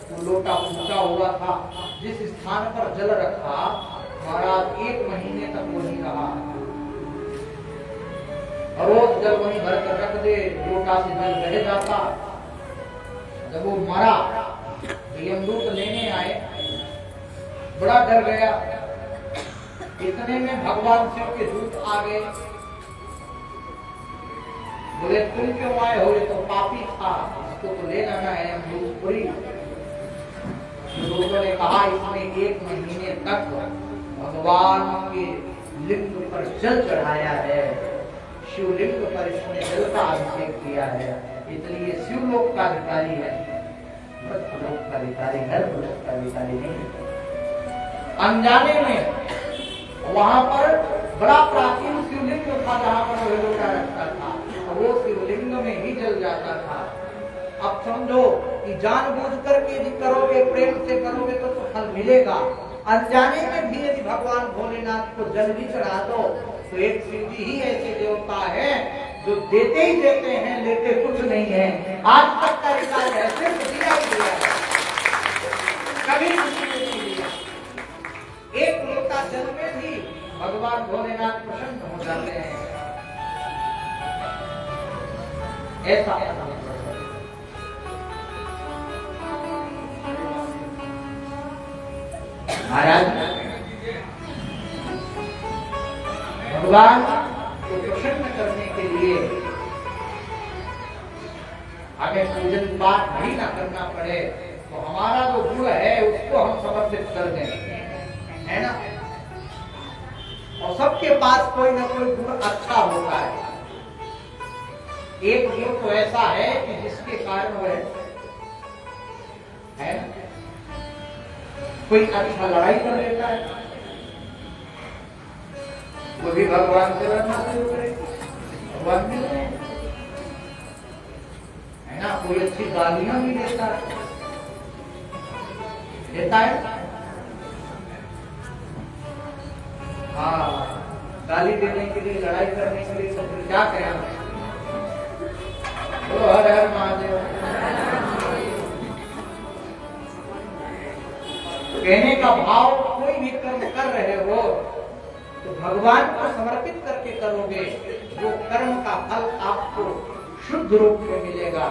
वो लोटा फूटा हुआ था। जिस स्थान पर जल रखा महाराज 1 महीने तक वहीं रहा। रोज जल वहीं भरकर रख दे, लोटा से जल बह जाता। जब वो मरा यमदूत लेने आए, बड़ा डर गया। इतने में भगवान शिव के दूत आ गए। बोले तुम क्यों आए हो? ये तो पापी था, इसको तो ले जाना है यमदूतपुरी। लोगों ने कहा इसने 1 महीने तक भगवान के लिंग पर जल चढ़ाया है, शिवलिंग पर इसने जल का अभिषेक किया है, इसलिए शिवलोक का अधिकारी है, मृत्युलोक का अधिकारी, नरकलोक का अधिकारी नहीं। अनजाने में वहां पर बड़ा प्राचीन शिवलिंग था जहां पर वह लोटा रखता था, वो शिवलिंग में ही जल जाता था। अब समझो कि जानबूझ करके यदि करोगे, प्रेम से करोगे तो फल मिलेगा। अनजाने में भी यदि भगवान भोलेनाथ को जल भी चढ़ा दो तो एक शिव जी ही ऐसे देवता है जो देते ही देते हैं, लेते कुछ नहीं है। आज तक का रिकॉर्ड है, सिर्फ दिया ही दिया है, कभी कुछ नहीं दिया। एक लोटा जल में भी भगवान भोलेनाथ प्रसन्न हो जाते हैं। ऐसा महाराज भगवान को प्रसन्न करने के लिए हमें पूजन पाठ भी ना करना पड़े तो हमारा जो गुण है उसको हम समर्पित कर दें, है ना। और सबके पास कोई ना कोई गुण अच्छा होता है। एक गुण तो ऐसा है कि जिसके कारण वह है कोई अच्छा लड़ाई कर लेता है, वो भी भगवान से लड़ना शुरू करे, भगवान भी है ना। कोई अच्छी गालियां भी देता है, हाँ, गाली देने के लिए, लड़ाई करने के लिए तो क्या करें? तो हर हर महादेव कहने का भाव, कोई भी कर्म कर रहे हो तो भगवान को समर्पित करके करोगे, जो कर्म का फल आपको शुद्ध रूप में मिलेगा।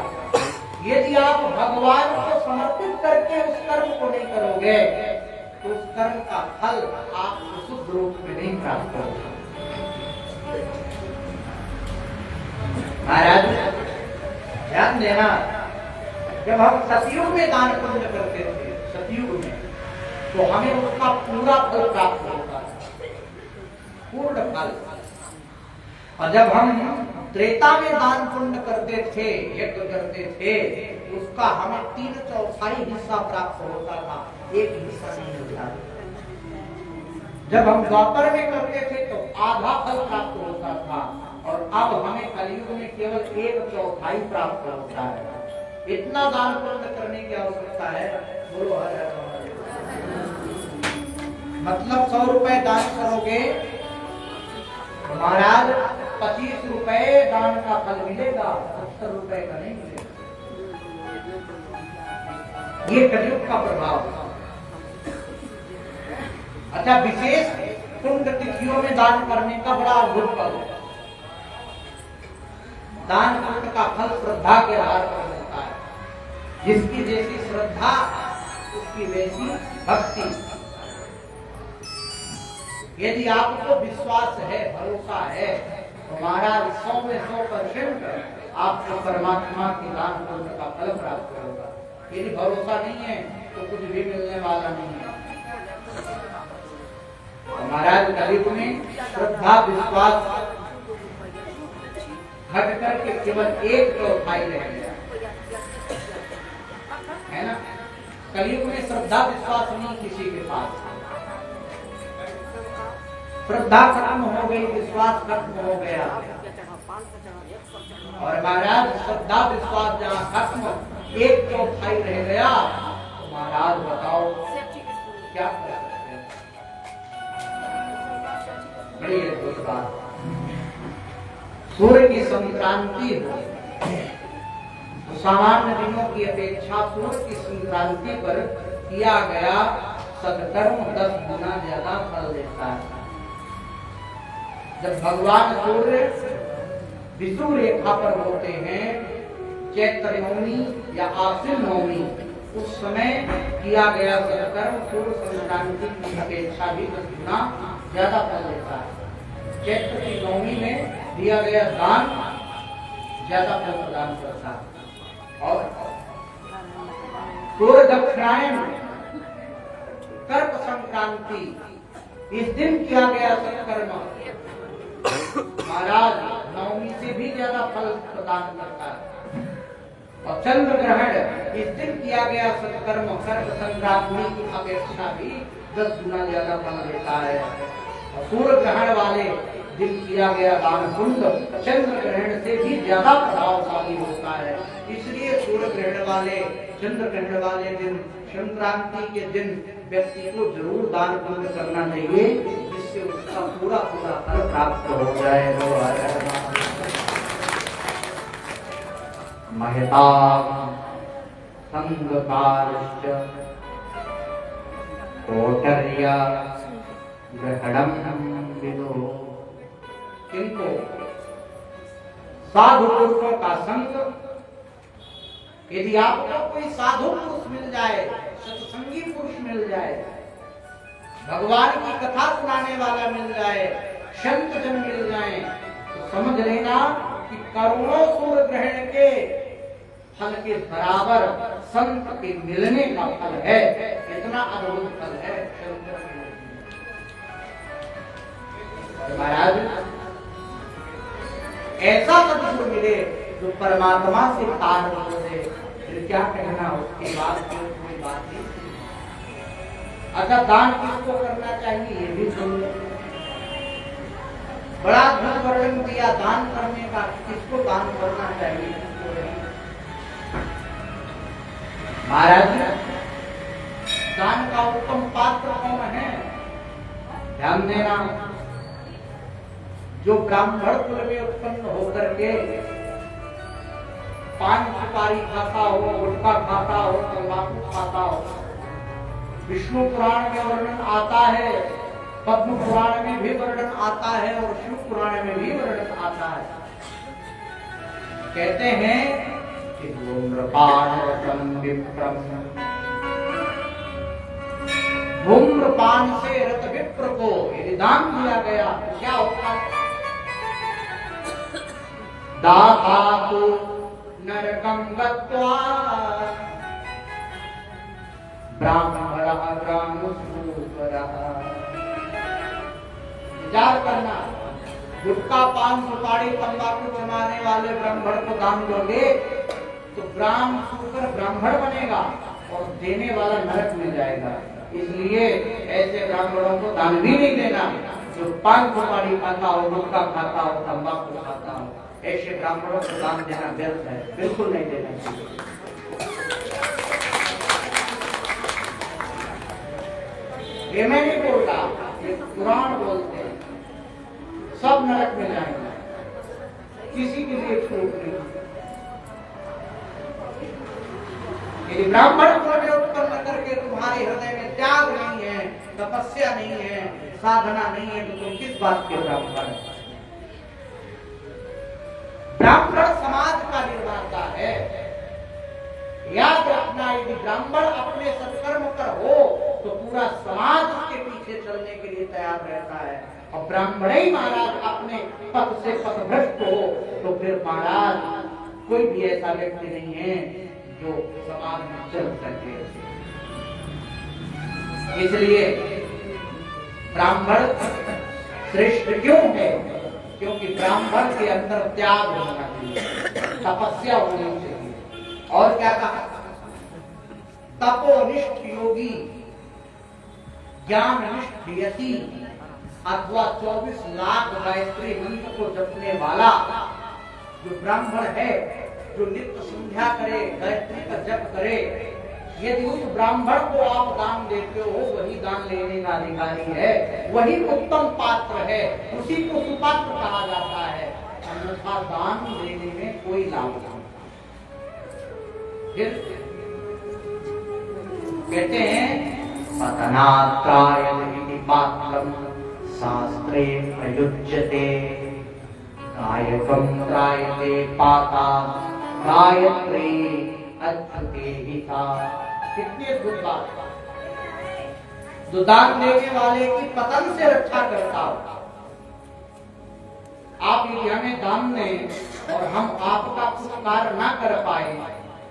यदि आप भगवान को समर्पित करके उस कर्म को नहीं करोगे तो उस कर्म का फल आपको शुद्ध रूप में नहीं प्राप्त होगा। महाराज ध्यान देना, जब हम सतयुग में दान पुण्य करते थे, सतयुग में, तो हमें उसका पूरा फल प्राप्त होता है, पूर्ण फल। और जब हम त्रेता में दान पुण्य करते थे, यज्ञ करते थे, उसका हमें 3/4 हिस्सा प्राप्त होता था, 1 हिस्सा नहीं मिलता। जब हम द्वापर में करते थे तो आधा फल प्राप्त होता था, और अब हमें कलयुग में केवल 1/4 प्राप्त होता है। इतना दान पुण्य करने की आवश्यकता है। बोलो हरे मतलब 100 रुपए दान करोगे तो महाराज 25 रुपए दान का फल मिलेगा, 70 रुपए का नहीं मिलेगा। ये कलयुग का प्रभाव। अच्छा, विशेष पुण्य तिथियों में दान करने का बड़ा अद्भुत फल है। दान पुण्य का फल श्रद्धा के आधार पर मिलता है। जिसकी जैसी श्रद्धा उसकी वैसी भक्ति। यदि आपको विश्वास है, भरोसा है, तो महाराज 100 में 100% आपको परमात्मा के दान पुण्य का फल प्राप्त होगा। यदि भरोसा नहीं है तो कुछ भी मिलने वाला नहीं है। महाराज कलयुग में श्रद्धा विश्वास घट करके केवल 1/4 रह गया है ना। कलयुग में श्रद्धा विश्वास नहीं किसी के पास। श्रद्धा खत्म हो गई, विश्वास खत्म हो गया। और महाराज श्रद्धा विश्वास जहाँ खत्म, 1/4 रह गया, तो महाराज बताओ क्या कर सकते हैं। बड़ी अद्भुत बात। सूर्य की संक्रांति हो तो सामान्य दिनों की अपेक्षा सूर्य की संक्रांति पर किया गया सत्कर्म 10 गुना ज्यादा फल देता है। जब भगवान सूर्य विषुव रेखा पर होते हैं, चैत्र नवमी या आश्विन नवमी, उस समय किया गया सत्कर्म सूर्य संक्रांति की अपेक्षा भी 10 गुना ज्यादा फल देता है। चैत्र की नवमी में दिया गया दान ज्यादा फल प्रदान करता है। और सूर्य दक्षिणायन कर्क संक्रांति, इस दिन किया गया सत्कर्म महाराज नवमी से भी ज्यादा फल प्रदान करता है। और चंद्र ग्रहण, इस दिन किया गया सत्कर्म कर्क संक्रांति की अपेक्षा भी 10 गुना ज्यादा फल देता है। और सूर्य ग्रहण वाले दिन किया गया दान पुण्य चंद्र ग्रहण से भी ज्यादा प्रभावशाली होता है। इसलिए सूर्य ग्रहण वाले, चंद्र ग्रहण वाले दिन, संक्रांति के दिन व्यक्ति को जरूर दान पुण्य करना चाहिए, जिससे उसका पूरा फल प्राप्त हो जाए। महता संगकारश्च कोटर्या ग्रहणम विदो। किंतु साधु पुरुषों का संग, यदि आपको कोई साधु पुरुष मिल जाए, सत्संगी पुरुष मिल जाए, भगवान की कथा सुनाने वाला मिल जाए, संत जन मिल जाए, तो समझ लेना कि करोड़ों सूर्य ग्रहण के फल के बराबर संत के मिलने का फल है। इतना अद्भुत फल है महाराज। ऐसा सदगुरु मिले जो परमात्मा से तार हो दे, फिर क्या कहना उसकी बात की कोई बात नहीं। अच्छा, दान किसको करना चाहिए ये भी सुन लो। बड़ा अद्भुत वर्णन दिया दान करने का, किसको दान करना चाहिए। महाराज, दान का उत्तम पात्र कौन है? ध्यान देना, जो ब्राह्मण कुल में उत्पन्न होकर के पान सुपारी खाता हो, गुटखा खाता हो, तंबाकू खाता हो। विष्णु पुराण में वर्णन आता है, पद्म पुराण में भी वर्णन आता है, और शिव पुराण में भी वर्णन आता है। कहते हैं कि धूम्रपान से रत विप्र को यदि दान दिया गया तो क्या होता है? दातातु नरकं गत्वा ब्राह्मणः ग्रामसूकरः। विचार करना, गुटखा पान सुपारी तंबाकू जमाने वाले ब्राह्मण को दान दोगे तो ब्राह्मण सुकर ब्राह्मण बनेगा और देने वाला नरक में जाएगा। इसलिए ऐसे ब्राह्मणों को दान भी नहीं देना जो पान सुपारी खाता हो, गुटखा खाता हो, तंबाकू खाता हो। ऐसे ब्राह्मणों को दान देना व्यर्थ है, बिल्कुल नहीं देना चाहिए। ये मैं नहीं बोल रहा, ये पुराण बोलते हैं। सब नरक में जाएंगे, किसी के लिए छूट नहीं। यदि ब्राह्मण को उत्पन्न करके तुम्हारे हृदय में त्याग नहीं है, तपस्या नहीं है, साधना नहीं है, तो तुम किस बात के ब्राह्मण? ब्राह्मण समाज का निर्माता है। याद रखना, यदि ब्राह्मण अपने सत्कर्म पर हो तो पूरा समाज उसके पीछे चलने के लिए तैयार रहता है। और ब्राह्मण ही महाराज अपने पद से पथभ्रष्ट हो तो फिर महाराज कोई भी ऐसा व्यक्ति नहीं है जो समाज में चल सके। इसलिए ब्राह्मण श्रेष्ठ क्यों है? क्योंकि ब्राह्मण के अंदर त्याग होना चाहिए, तपस्या होनी चाहिए। और क्या कहा? तपोनिष्ठ योगी, ज्ञाननिष्ठ यति अथवा 24 लाख गायत्री मंत्र को जपने वाला जो ब्राह्मण है, जो नित्य संध्या करे, गायत्री का जप करे, यदि उस ब्राह्मण को आप दान देते हो, वही दान लेने का अधिकारी है, वही उत्तम पात्र है, उसी को सुपात्र कहा जाता है। अन्यथा दान देने में कोई लाभ नहीं। कहते हैं पतनात्रायति पात्रम शास्त्रे प्रयुज्यते, गायकं त्रायते पाता गायत्री अच्युते हिता। कितनी अद्भुत बात! जो दान देने वाले की पतन से रक्षा करता हो। आप यदि हमें दान दें और हम आपका कुछ कार्य ना कर पाए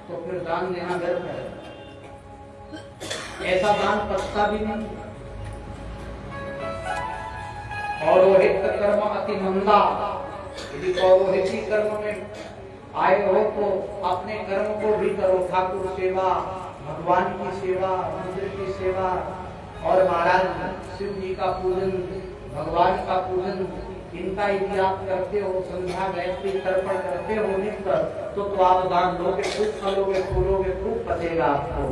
तो फिर दान देना व्यर्थ है। ऐसा दान पछता भी नहीं। पौरोहित कर्म अति मंदा। यदि पौरोहिती कर्म में आए हो तो अपने कर्म को भी करो, ठाकुर सेवा, भगवान की सेवा, मंदिर की सेवा और महाराज शिव जी का पूजन, भगवान का पूजन, इनका यदि आप करते हो, संध्या गायत्री तर्पण करते हो नित्य, तो आप दान दोगे, खूब फलोगे, फूलोगे, खूब पतेगा आपको,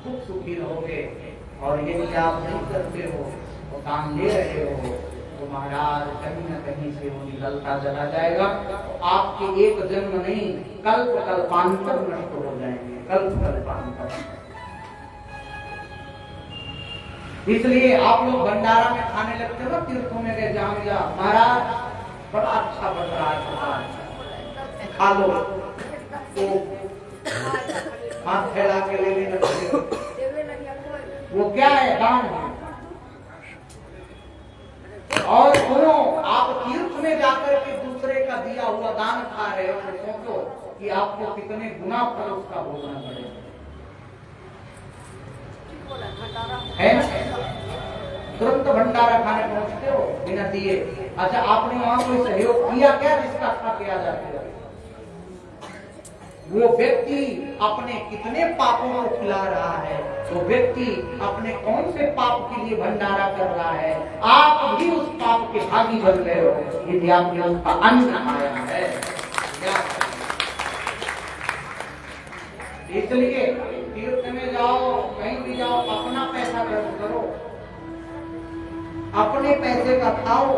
खूब सुखी रहोगे। और यदि आप नहीं करते हो तो दान ले रहे हो तो महाराज कहीं न कहीं से वो निकलता चला जाएगा। तो आपके एक जन्म नहीं, कल्प कल्पांतर नष्ट हो जाएंगे, कल्प कल्पांतर। इसलिए आप लोग भंडारा में खाने लगते हो ना, तीर्थों में गए, जहाँ मिला महाराज बड़ा अच्छा बन रहा है, खा लो, तो हाथ फैला के लेने लगते हो। वो क्या है? दान है। और सुनो, आप तीर्थ में जाकर के दूसरे का दिया हुआ दान खा रहे हो तो सोचो कि आपको कितने गुना फल उसका भोगना पड़ेगा, है ना? तुरंत भंडारा खाने पहुंचते हो बिना दिए। अच्छा, आपने वहां कोई सहयोग किया क्या जिसका खा के आ जाते हो? वो व्यक्ति अपने कितने पापों को खिला रहा है, वो व्यक्ति अपने कौन से पाप के लिए भंडारा कर रहा है, आप भी उस पाप के भागी बन गए हो यदि आपने उसका अन्न खाया है। इसलिए तीर्थ में जाओ, कहीं भी जाओ, अपना पैसा खर्च करो, अपने पैसे का खाओ,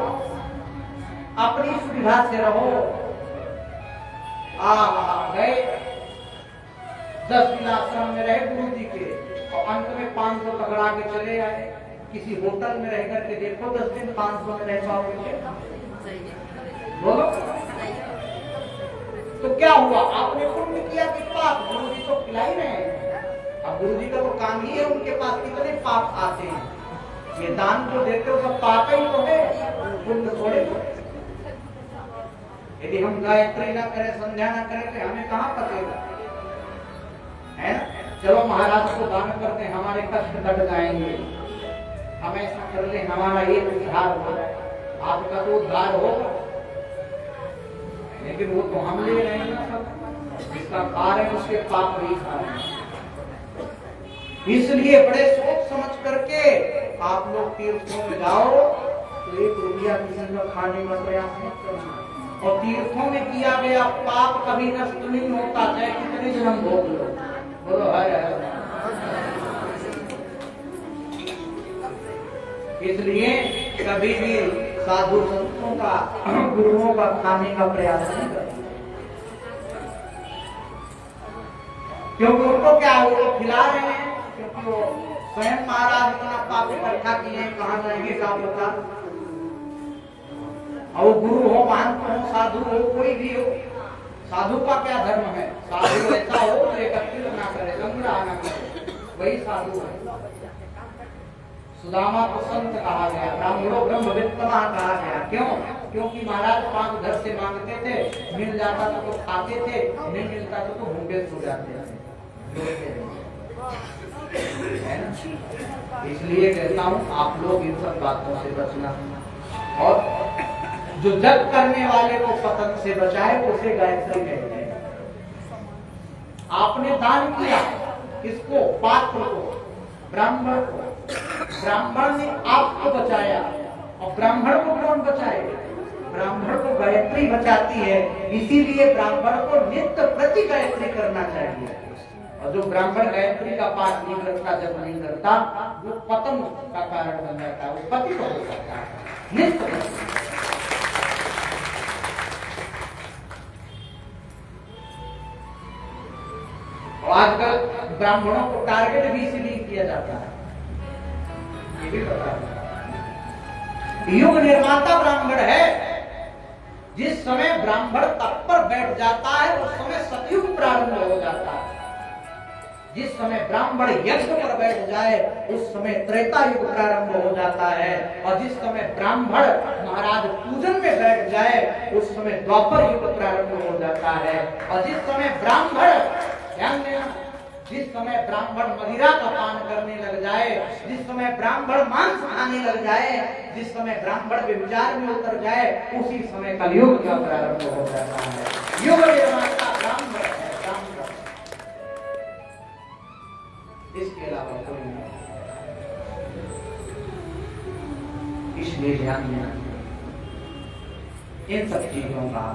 अपनी सुविधा से रहो। गए 10 दिन आश्रम में रहे गुरु जी के और अंत में 500 पकड़ा के चले आए। किसी होटल में रह करके देखो 10 दिन 500 में रह पाओगे? बोलो तो क्या हुआ? आपने पुण्य किया कि पाप? गुरु जी तो खिला ही रहे हैं। अब गुरु जी का तो काम ही है, उनके पास कितने पाप आते हैं। ये दान जो देते हो सब पाप ही तो है, पुण्य थोड़े। यदि हम गायत्री ना करें, संध्या ना करें तो हमें कहाँ पतेगा, है ना? चलो महाराज को दान करते हैं, हमारे कष्ट कट जाएंगे। हम ऐसा कर ले, हमारा एक उद्धार हो जाए। आपका तो उद्धार होगा, लेकिन वो तो हम ले रहे हैं ना सब, जिसका कार्य है उसके पाप भी खा रहे हैं। इसलिए बड़े सोच समझ करके आप लोग तीर्थों में जाओ तो 1 रुपया किसी का खाने का प्रयास मत करना। और तीर्थों में किया गया पाप कभी नष्ट नहीं होता, चाहे कितने जन्म भोग लो। बोलो हर। इसलिए कभी भी साधु संतों का, गुरुओं का खाने का प्रयास नहीं करना, क्योंकि उनको क्या है, वो खिला रहे हैं, क्योंकि वो स्वयं महाराज इतना पाप इकट्ठा किए हैं, कहाँ जाएंगे क्या पता। और वो गुरु हो, महंत हो, साधु हो, कोई भी हो, साधु का क्या धर्म है? साधु ऐसा हो तो एकत्रित ना करे, संग्रह ना करे, वही साधु है। सुदामा को संत कहा गया, ब्राह्मणों ब्रह्मवित्तमा कहा गया। क्यों? क्योंकि महाराज 5 घर से मांगते थे, मिल जाता तो खाते थे, नहीं मिलता तो भूखे सो जाते थे। इसलिए कहता हूँ आप लोग इन सब बातों से बचना, और जो जग करने वाले को पतन से बचाए उसे गायत्री कहते हैं। आपने दान किया, किसको? पात्र को, ब्राह्मण को। ब्राह्मण ने आपको बचाया, और ब्राह्मण को कौन बचाए? ब्राह्मण को गायत्री बचाती है। इसीलिए ब्राह्मण को नित्य प्रति गायत्री करना चाहिए। और जो ब्राह्मण गायत्री का पाठ नहीं करता, जब नहीं करता, वो पतन का कारण बन जाता है, वो पतित हो जाता है। नित्य आजकल ब्राह्मणों को टारगेट भी इसलिए किया जाता है, ये भी पता है। युग निर्माता ब्राह्मण है। जिस समय ब्राह्मण तप पर बैठ जाता है उस समय सतयुग प्रारंभ हो जाता है। जिस समय ब्राह्मण यज्ञ पर बैठ जाए उस समय त्रेता युग प्रारंभ हो जाता है, और जिस समय ब्राह्मण महाराज पूजन में बैठ जाए उस समय द्वापर युग प्रारंभ हो जाता है। और जिस समय ब्राह्मण, ध्यान देना, जिस समय ब्राह्मण मदिरा का पान करने लग जाए, जिस समय ब्राह्मण मांस खाने लग जाए, जिस समय ब्राह्मण व्यभिचार में उतर जाए, उसी समय कलयुग का प्रारंभ हो जाता है। युग निर्माता ब्राह्मण है, ब्राह्मण, इसके अलावा कोई नहीं। इसलिए ध्यान देना इन सब चीजों का।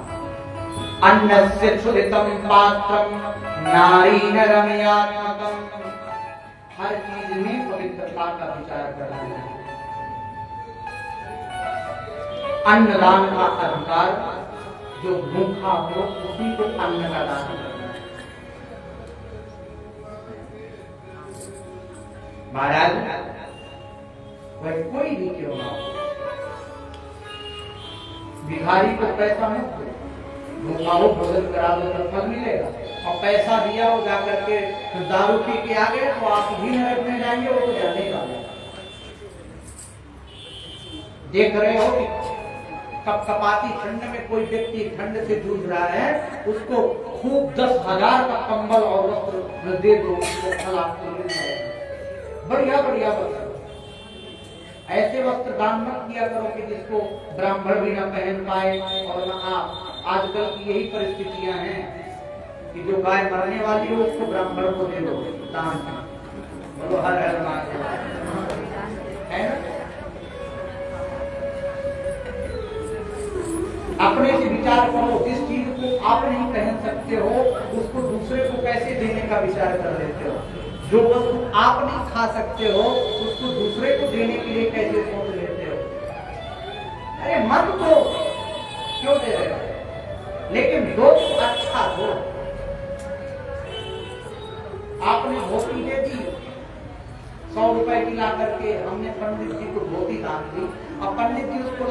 अन्नस्य क्षुदितं पात्रम नारीण रमयात्मकम, हर चीज में पवित्रता का विचार करना है। अन्नदान का अधिकार, जो भूखा हो उसी को अन्न का दान करना है। महाराज वह कोई भी क्यों ना हो, भिखारी को पैसा मत दो, भूखा हो भोजन करा दो तो फल मिलेगा। और पैसा दिया हो जाकर के दारू पी के आ गए तो आप भी नरक में जाएंगे, वो तो जाने का। देख रहे हो कि कपकपाती ठंड में कोई व्यक्ति ठंड से जूझ रहा है, उसको खूब 10,000 का कंबल और वस्त्र दे दो, फल आपको मिल जाएगा। बढ़िया बढ़िया वस्त्र, ऐसे वस्त्र दान मत किया करो कि जिसको ब्राह्मण भी न पहन पाए। और न आप, आजकल की यही परिस्थितियां हैं कि जो गाय मरने वाली हो उसको ब्राह्मण को दे दो दान। बोलो हर हर महादेव, है ना? अपने से विचार करो, जिस चीज को आप नहीं पहन सकते हो उसको दूसरे को कैसे देने का विचार कर लेते हो। जो वस्तु आप नहीं खा सकते हो उसको दूसरे को देने के लिए कैसे सोच लेते हो। अरे मन को क्यों दे रहे हो, लेकिन दो तो अच्छा दो। आपने धोती दे दी 100 रुपए की ला करके, हमने पंडित जी को धोती दान दी, और पंडित जी उसको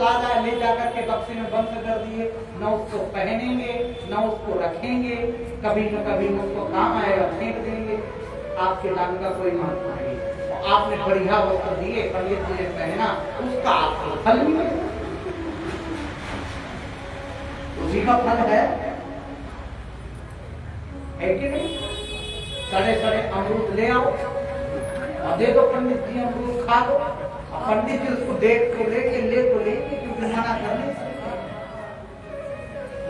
ले जाकर के बक्से में बंद कर दिए, न उसको पहनेंगे न उसको रखेंगे, कभी न कभी उसको काम आएगा फेंक देंगे। आपके दान का कोई महत्व नहीं। और आपने बढ़िया वस्त्र दिए, पंडित जी ने पहना, उसका आपको फल मिले, उसी का फल है कि नहीं? सड़े सड़े अमरूद ले आओ और दे दो पंडित जी, अमरूद खा दो। पंडित जी उसको देख को लेके ले तो लेंगे, क्योंकि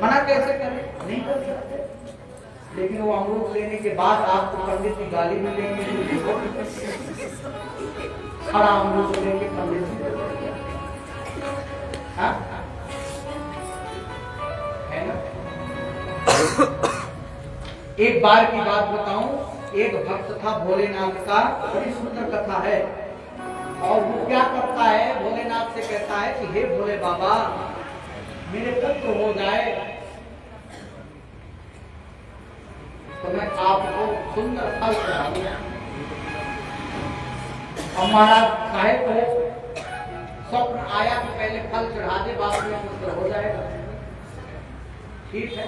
मना कैसे करें? नहीं कर सकते। लेकिन वो अमरूद लेने के बाद आपको पंडित की गाली मिलेंगे, खड़ा अमरूद लेके पंडित जी है ना। एक बार की बात बताऊं, एक भक्त था भोलेनाथ का, बड़ी सुंदर कथा है। और वो क्या करता है, भोलेनाथ से कहता है कि हे भोले बाबा, मेरे पुत्र हो जाए तो मैं आपको सुंदर फल चढ़ाऊंगा। और महाराज साहेब को स्वप्न आया कि पहले फल चढ़ा दे, बाद में पुत्र हो जाएगा। ठीक है,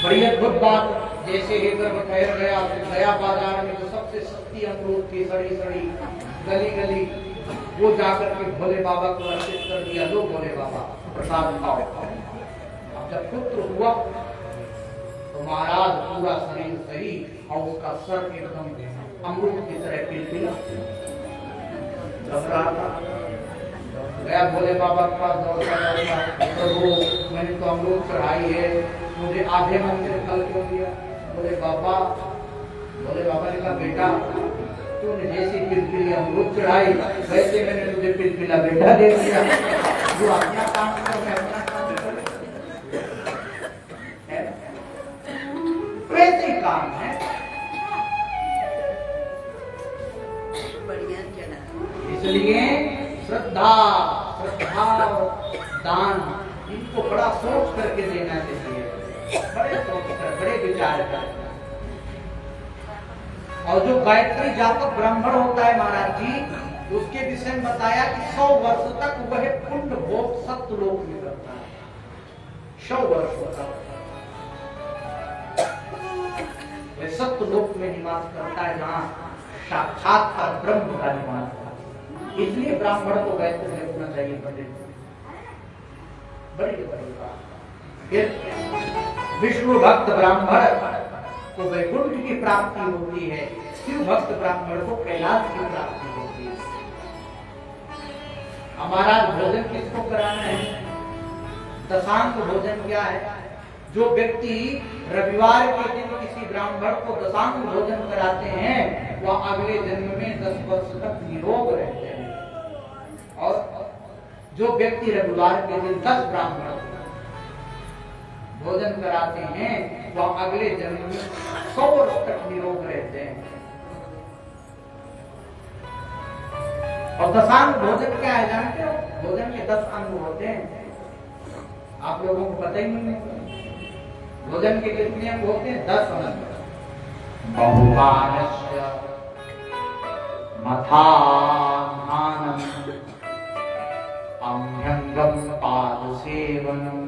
बड़ी अद्भुत बात। जैसे ही गर्भ ठहर गया बाजार में तो सबसे सस्ती अमरूद थी, सड़ी सड़ी, गली गली, वो जाकर के भोले बाबा को अर्पित कर दिया। लो भोले बाबा प्रसाद खाओ। अब जब पुत्र हुआ तो महाराज पूरा शरीर सही और उसका सर एकदम अमरूद की तरह पिलपिला घबरा था। गया भोले बाबा के पास दौड़ता, प्रभु मैंने तो अमरूद चढ़ाई है, मुझे आधे मन से फल क्यों दिया? भोले बाबा ने कहा बेटा, तूने जैसी पिलपिली अमरूद चढ़ाई वैसे मैंने तुझे पिलपिला बेटा दे दिया। जो अपना काम कर, मैं अपना काम कर, वैसे ही काम है। इसलिए श्रद्धा और दान, इनको बड़ा सोच करके देना चाहिए, बड़े सोच कर, बड़े विचार कर। और जो गायत्री जातक ब्राह्मण होता है महाराज जी, उसके विषय में बताया कि 100 वर्ष तक वह पुण्य भोग सत्यलोक में करता है। 100 वर्ष तक वह सत्यलोक में निवास करता है, जहाँ साक्षात ब्रह्म का निवास है। इसलिए ब्राह्मण को गायत्री जपना चाहिए। पंडित बड़ी बड़ी बात। फिर विष्णु भक्त ब्राह्मण को वैकुंठ की प्राप्ति होती है, शिव भक्त ब्राह्मण को कैलाश की प्राप्ति होती है। हमारा भोजन किसको कराना है? दशांग भोजन क्या है? जो व्यक्ति रविवार के दिन किसी ब्राह्मण को दशांग भोजन कराते हैं, वह अगले जन्म में 10 वर्ष तक निरोग रहते हैं। और जो व्यक्ति रविवार के दिन 10 ब्राह्मण भोजन कराते हैं, वह अगले जन्म में 100 वर्ष तक निरोग रहते हैं। और दशांग भोजन क्या है जानते हो? भोजन के 10 अंग होते हैं, आप लोगों को पता ही नहीं है। भोजन के कितने अंग होते हैं? 10 अंग। बहुमानस्य मथानानम अभ्यंगम पादसेवनम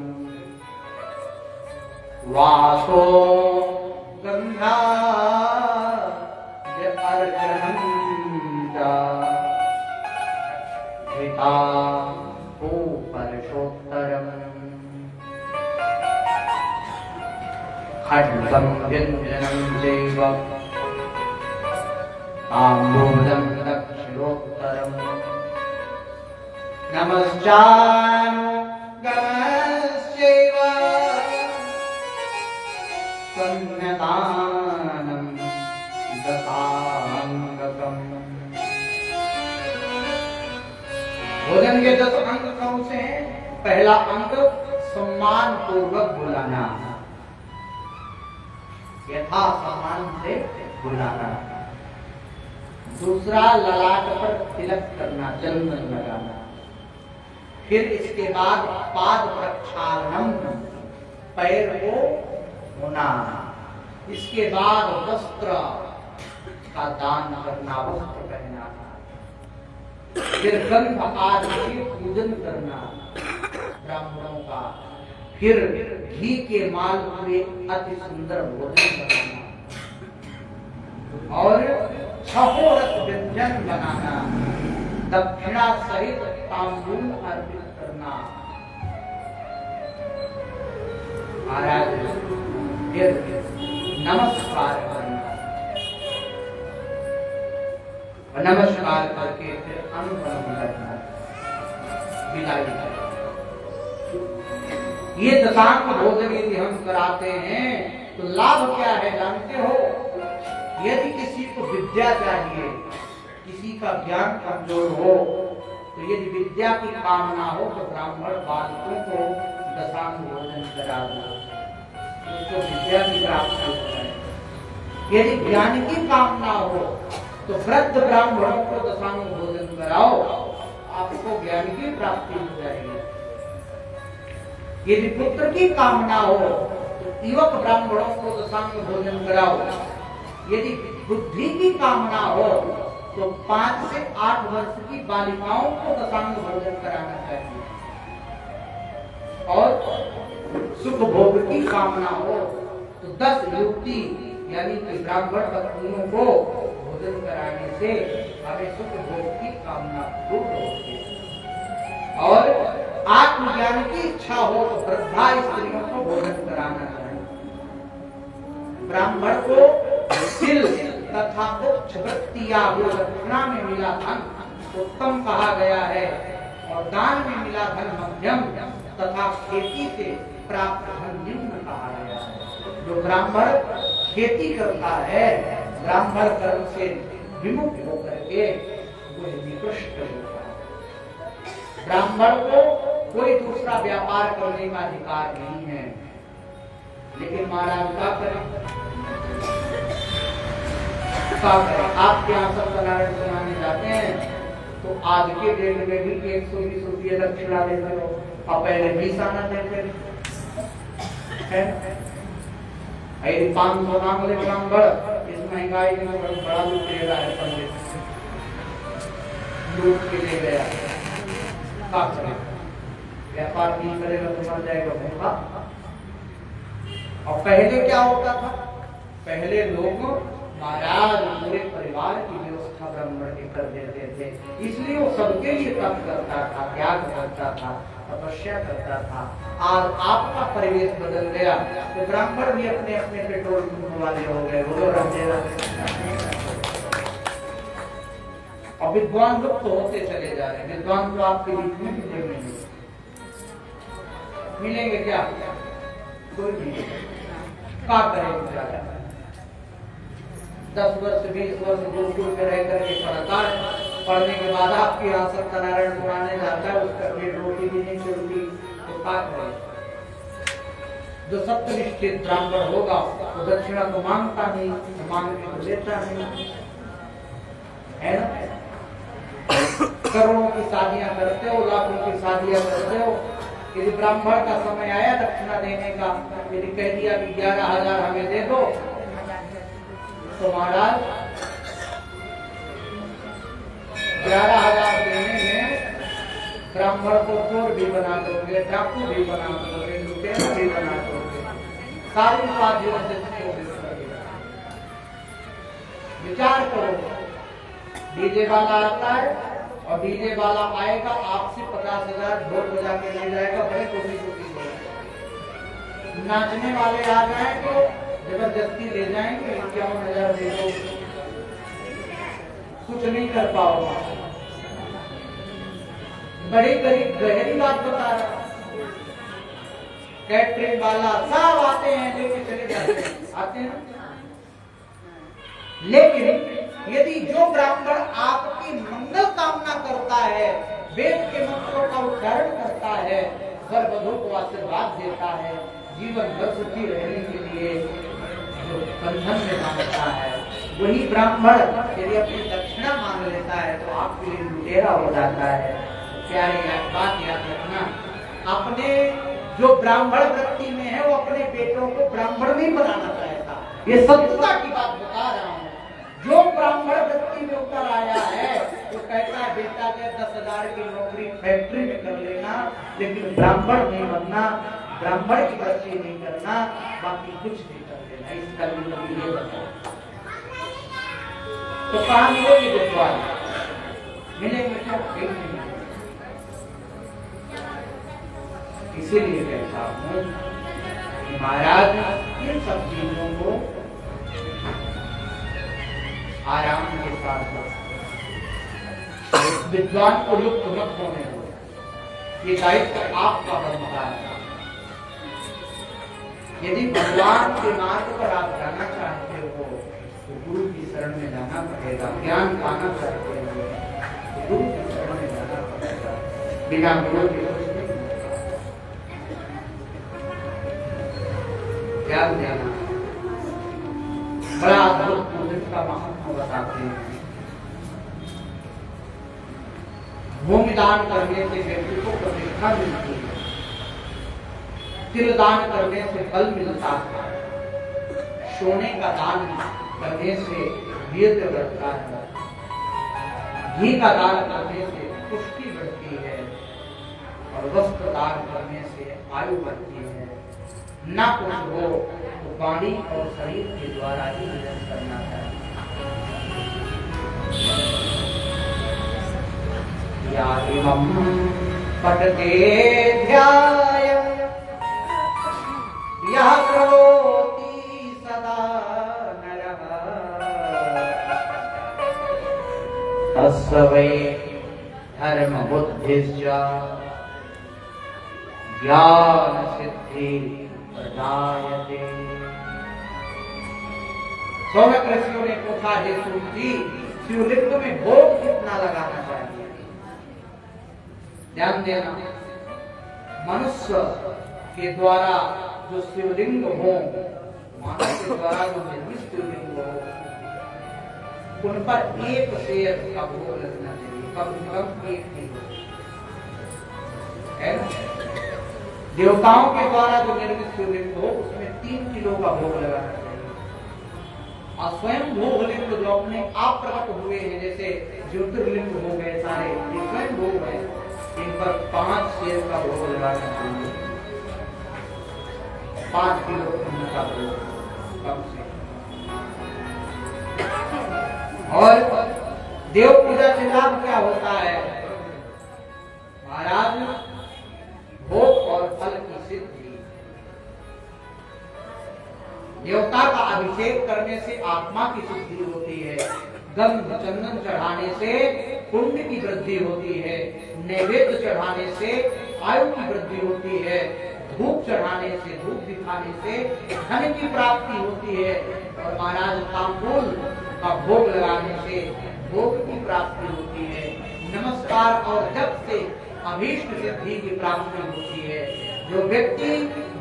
वासो गंधाय अर्चनम च परशोत्तरम खड्गं व्यञ्जनं चैव ताम्बूलं दक्षिणोत्तरम् नमश्चानुगमश्चैव सन्नदानं दशाङ्गकम्। भोजन के 10 अंग कौन से हैं? पहला अंग सम्मान पूर्वक बुलाना, यथा सम्मान से बुलाना। दूसरा ललाट पर तिलक करना, चंदन लगाना। फिर इसके बाद पाद प्रक्षालनम, पैर को धोना। इसके बाद वस्त्र का दान करना, वस्त्र पहनाना। फिर गंध आदि से पूजन करना ब्राह्मणों का। फिर घी के माल में अति सुंदर भोजन बनाना और 6 रस व्यंजन बनाना, दक्षिणा सहित तांबूल अर्पित करना। महाराज फिर नमस्कार करना, नमस्कार करके फिर अनुग्रह करना, विदाई करना। ये दशांग भोजन यदि हम कराते हैं तो लाभ क्या है जानते हो? यदि किसी को विद्या चाहिए, किसी का ज्ञान कमजोर हो, तो यदि विद्या की कामना हो तो ब्राह्मण बालकों को दशांग भोजन कराना, उसको विद्या की प्राप्ति हो जाए। यदि ज्ञान की कामना हो तो वृद्ध ब्राह्मणों को दशांग भोजन कराओ, आपको ज्ञान की प्राप्ति हो जाएगी। यदि पुत्र की कामना हो तो युवक ब्राह्मणों को दशांग भोजन कराओ। यदि बुद्धि की कामना हो तो 5 से 8 वर्ष की बालिकाओं को दशांग भोजन कराना चाहिए। और सुख भोग की कामना हो तो 10 युवती यानी कि ब्राह्मण पत्नियों को भोजन कराने से हमें सुख भोग की कामना दूर होती है। और आत्मज्ञान की इच्छा हो तो वृद्धा स्त्रियों को भोजन कराना चाहिए। ब्राह्मण को सिल तथा उच्च वृत्ति या दक्षिणा में मिला धन उत्तम कहा गया है, और दान में मिला धन मध्यम तथा खेती से प्राप्त धन निम्न कहा गया है। जो ब्राह्मण खेती करता है, ब्राह्मण कर्म से विमुख होकर के वो निकृष्ट होता है। ब्राह्मण को कोई दूसरा व्यापार करने का अधिकार नहीं है। लेकिन महाराज क्या करें? आपके यहाँ सत्यनारायण सुनाने जाते हैं तो आज के डेट में भी 120 रुपये दक्षिणा देते हो, और पहले 20 आना देते हैं। 500 मांग ले ब्राह्मण, इस महंगाई में बड़ा लूट ले रहा है पंडित, लूट के ले गया। क्या करें? व्यापार नहीं करेगा तो मर जाएगा भूखा। और पहले क्या होता था? पहले लोग महाराज पूरे परिवार की व्यवस्था ब्राह्मण के कर देते थे, इसलिए वो सबके लिए तप करता था, त्याग करता था, तपस्या करता था। आज आपका परिवेश बदल गया तो ब्राह्मण भी अपने अपने पेट्रोल पंप वाले हो गए, वो और विद्वान लोग तो होते चले जा रहे हैं। विद्वान तो आपके बीच में मिलेंगे क्या? कोई नहीं। क्या करेंगे? 10 वर्ष 20 वर्ष गुरुकुल में रह करके पढ़ता है, पढ़ने के बाद आपके यहाँ सत्यनारायण पुराने जाता है, उसका पेट रोटी भी नहीं चलती, तो क्या करे? जो सत्यनिष्ठित ब्राह्मण होगा वो दक्षिणा को मांगता नहीं, मांगने को देता नहीं, है ना? करोड़ों की शादियां करते हो, लाखों की शादियां करते हो, यदि ब्राह्मण का समय आया दक्षिणा देने का, यदि कह दिया कि 11,000 हमें दे दो, तो महाराज 11,000 देने में ब्राह्मण को चोर भी बना दोगे, डाकू भी बना दोगे, लुटेरा भी बना दोगे, सारी उपाधियों से विचार करो। डीजे वाला आता है और डीजे वाला आएगा, आपसे 50,000 ढोल बजा के ले जाएगा, बड़े कोटी नाचने वाले आ जाए तो जबरदस्ती ले जाएंगे, 51,000 दे दो, कुछ नहीं कर पाओगे। बड़ी गहरी बात बता रहा। कैटरिंग वाला सब आते हैं, लेके चले जाते हैं, आते हैं। लेकिन यदि जो ब्राह्मण आपकी मंगल कामना करता है, वेद के मंत्रों का उच्चारण करता है, वर वधू को आशीर्वाद देता है, जीवन भर सुखी रहने के लिए जो बंधन में मांगता है, वही ब्राह्मण यदि अपनी दक्षिणा मांग लेता है तो आपके लिए लुटेरा हो जाता है। प्यारे बात याद रखना, अपने जो ब्राह्मण वृत्ति में है वो अपने बेटों को ब्राह्मण नहीं बनाना चाहता। ये सत्यता की बात बता रहा हूँ। जो ब्राह्मण वृत्ति में उतर आया है वो कहता है बेटा के 10,000 की नौकरी फैक्ट्री में कर लेना, लेकिन ब्राह्मण नहीं बनना, ब्राह्मण की वृत्ति नहीं करना, बाकी कुछ नहीं कर लेना। इसका भी ये बताओ तो कहाँ मिलेगी विद्वान? मिलेंगे क्या? इसीलिए कहता हूँ महाराज इन सब चीजों को आराम के साथ विद्वान को लुप्त मत होने दो। ये दायित्व आपका बनता है। यदि भगवान के मार्ग पर आप जाना चाहते हो तो गुरु की शरण में जाना पड़ेगा। ज्ञान पाना चाहते हो तो गुरु की शरण में जाना पड़ेगा। बिना गुरु के कुछ नहीं होगा। ज्ञान देना बड़ा अद्भुत पूजन का महत्व बताते हैं। भूमि दान करने से व्यक्ति को प्रतिष्ठा मिलती है, तिल दान करने से फल मिलता है, सोने का दान करने से वीर्य बढ़ता है, घी का दान करने से पुष्टि बढ़ती है और वस्त्र दान करने से आयु बढ़ती है। न कुछ हो तो वाणी और शरीर के द्वारा ही भजन करना चाहिए। या इमं पठते ध्याय यः करोति सदा नरः तस्य वै धर्म बुद्धिश्च ज्ञान सिद्धि प्रदायते। सौनक ऋषियों ने पूछा, हे सूत जी, शिवलिंग में भोग कितना लगाना चाहिए? ध्यान देना, मनुष्य के द्वारा जो शिवलिंग हो, मानव के द्वारा जो निर्मित शिवलिंग हो, उन पर 1 शेर का भोग लगना चाहिए, कम से कम 1 किलो। देवताओं के द्वारा जो निर्मित शिवलिंग हो, उसमें 3 किलो का भोग लगाना चाहिए। और स्वयं भोग लिंग जो अपने आप प्रकट हुए हैं, जैसे ज्योतिर्लिंग हो गए सारे, ये स्वयं भोग है, इन पर 5 शेर का भोग लगाना चाहिए। 5 किलो का भोग कम से। और देव पूजा से लाभ क्या होता है महाराज? भोग और फल की सिद्धि। देवता का अभिषेक करने से आत्मा की सिद्धि होती है, गंध चंदन चढ़ाने से पुण्य की वृद्धि होती है, नैवेद्य चढ़ाने से आयु की वृद्धि होती है, धूप चढ़ाने से, धूप दिखाने से धन की प्राप्ति होती है, और महाराज तांबूल का भोग लगाने से भोग की प्राप्ति होती है। नमस्कार और जप से अभीष्ट सिद्धि की प्राप्ति होती है। जो व्यक्ति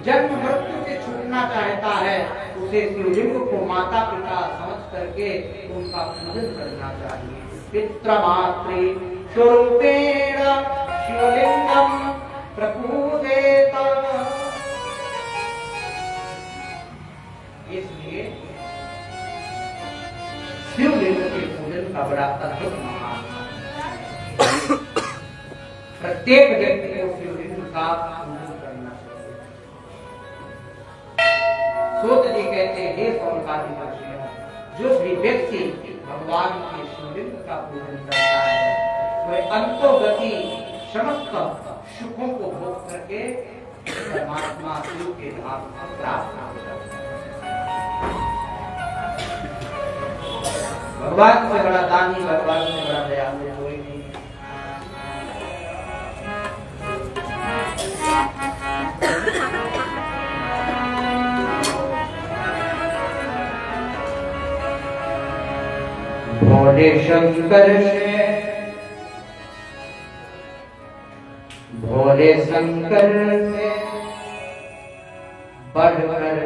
जन्म मृत्यु से छूटना चाहता है, उसे शिवलिंग को माता पिता समझ करके उनका पूजन करना चाहिए। पितृमातृ स्वरूपेण शिवलिंगम प्रपूजेत। इसलिए शिवलिंग के पूजन का बड़ा अद्भुत महत्व है। प्रत्येक व्यक्ति को शिवलिंग का पूजन करना चाहिए। सूत जी कहते हैं, हे सौनकादि ऋषियों, जो भी व्यक्ति भगवान के शिवलिंग का पूजन करता है, वह अंतोगति समस्त सुखों को भोग करके परमात्मा शिव के धाम को प्राप्त हो जाता है। भगवान से बड़ा दानी, भगवान से बड़ा दयालु कोई नहीं। भोले शंकर से बढ़कर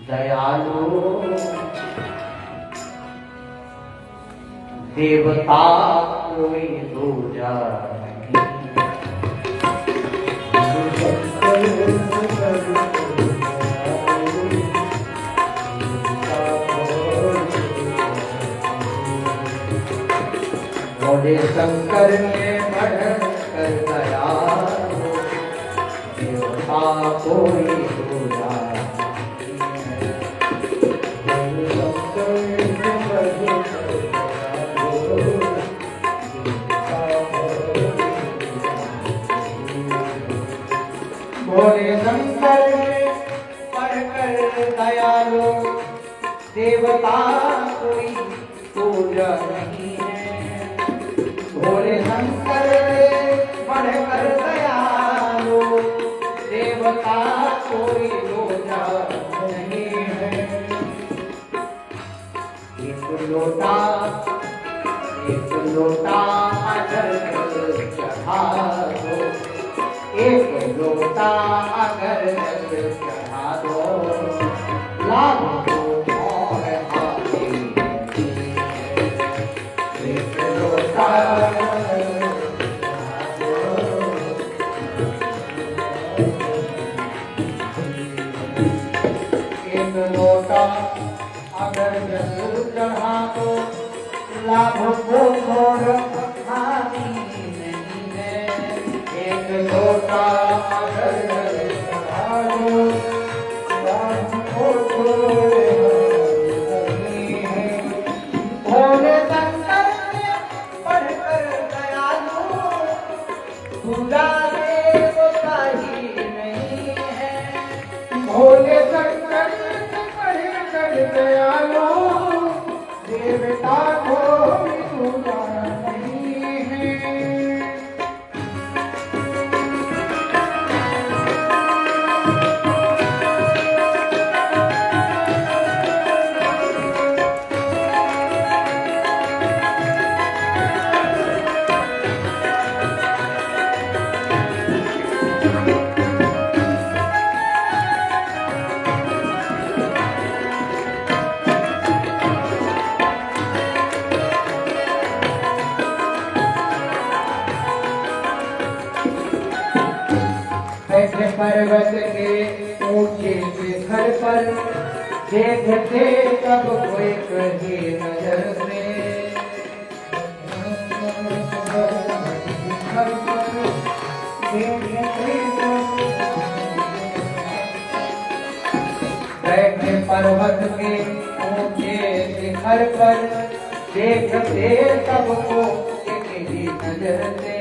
दयालु देवता कोई दूजा नहीं। भोले शंकर में बढ़कर दयालु देवता कोई दूजा भोले शंकर पढ़कर दयालु देवता कोई पूजा नहीं है। भोले शंकर पढ़कर दयालु देवता कोई पूजा नहीं है। एक लोटा अगर चढ़ा दो, एक लोटा अगर चढ़ा दो, लाभ को और हाथी नहीं है। एक लोटा अगर जल चढ़ा दो, लाभ को और हानि नहीं है। एक लोटा अगर जल चढ़ा दो, लाभ को नहीं है। भोले शंकर से पढ़कर दयालु, खुदा देव कहीं नहीं है। भोले शंकर दयालु, देवता कोई खुदा नहीं है। ऐसे पर्वत के ऊंचे शिखर पर देखते कब कोई कहीं नजर से। ऐसे पर्वत के ऊंचे शिखर पर देखते सबको एक ही नजर से।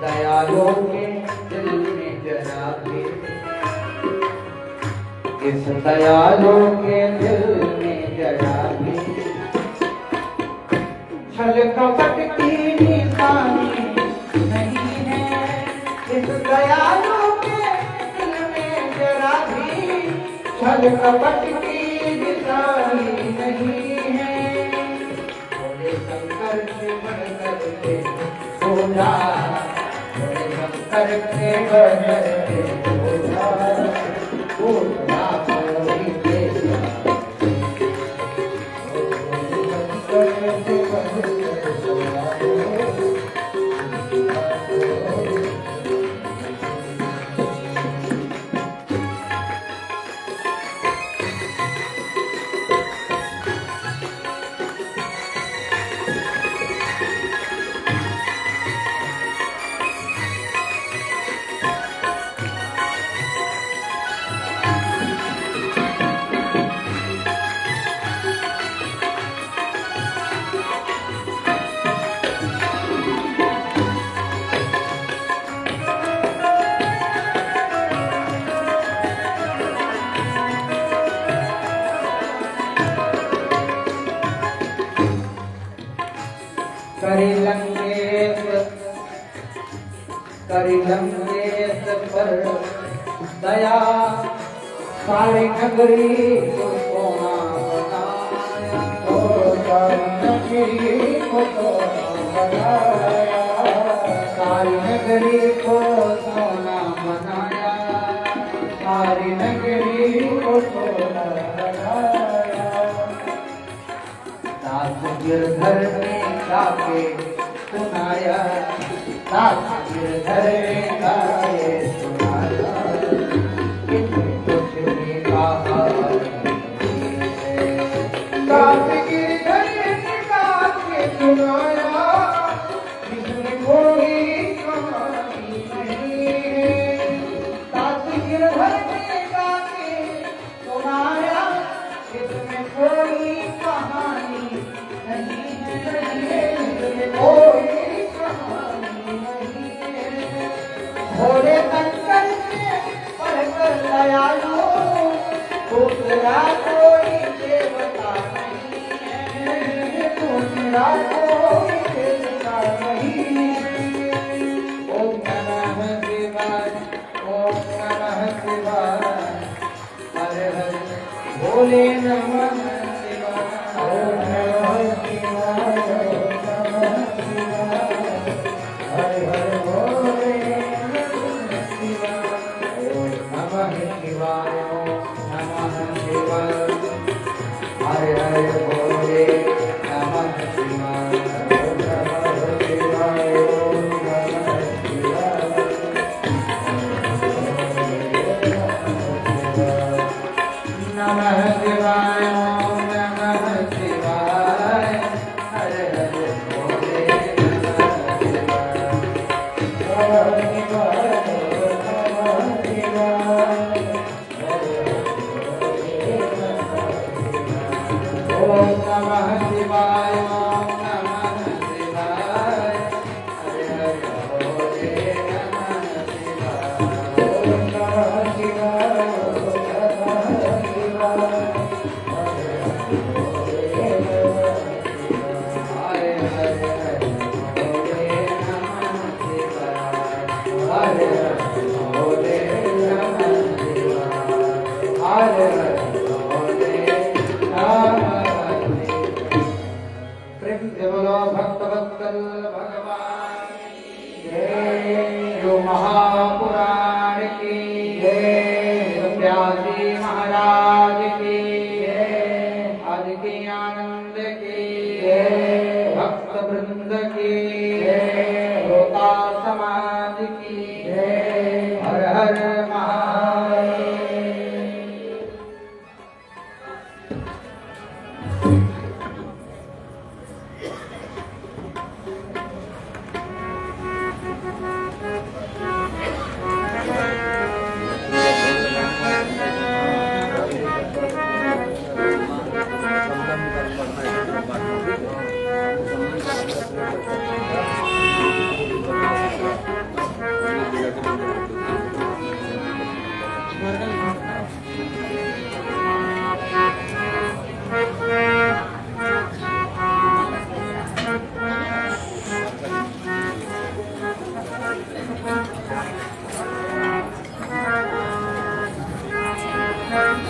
दयालुओं के दिल में जरा भी, इस दयालुओं के दिल में जरा भी छल कपट की निशानी नहीं है। इस दयालुओं के दिल में जरा भी छल कपट की निशानी नहीं है। भोले शंकर से बढ़कर के पूजा, करके बजते पूजा, पूजा कोई देवा। करिलंगेश पर दया, सारी नगरी को सोना बनाया। सारी नगरी को सोना बनाया, सारी नगरी को सोना बनाया, सारी नगरी को सोना बनाया। दास गिरधर ने जाके सुनाया, दास गिरधर ने गाए सुनाया। कितने कुछ भी कहा दास गिरधर ने गाके सुनाया, इसमें कोई कहानी नहीं है। दास गिरधर ने गाके सुनाया, इसमें कोई कहानी नहीं है, इसमें कोई कहानी नहीं है। भोले शंकर से पढ़कर दयालु, दूसरा कोई देवता नहीं है। भोले नमः शिवाय नमः शिवाय ओम नमः शिवाय हरे हरे भोले नमः शिवाय ओम नमः शिवाय ओम नमः शिवाय हरे हरे भोले नमः शिवाय ओम नमः शिवाय भक्तवत्सल भगवान जय महापुराण की जय व्यासी महाराज की जय आदि आनंद की जय भक्त वृंद की जय होता समाज की जय हर हर महादेव।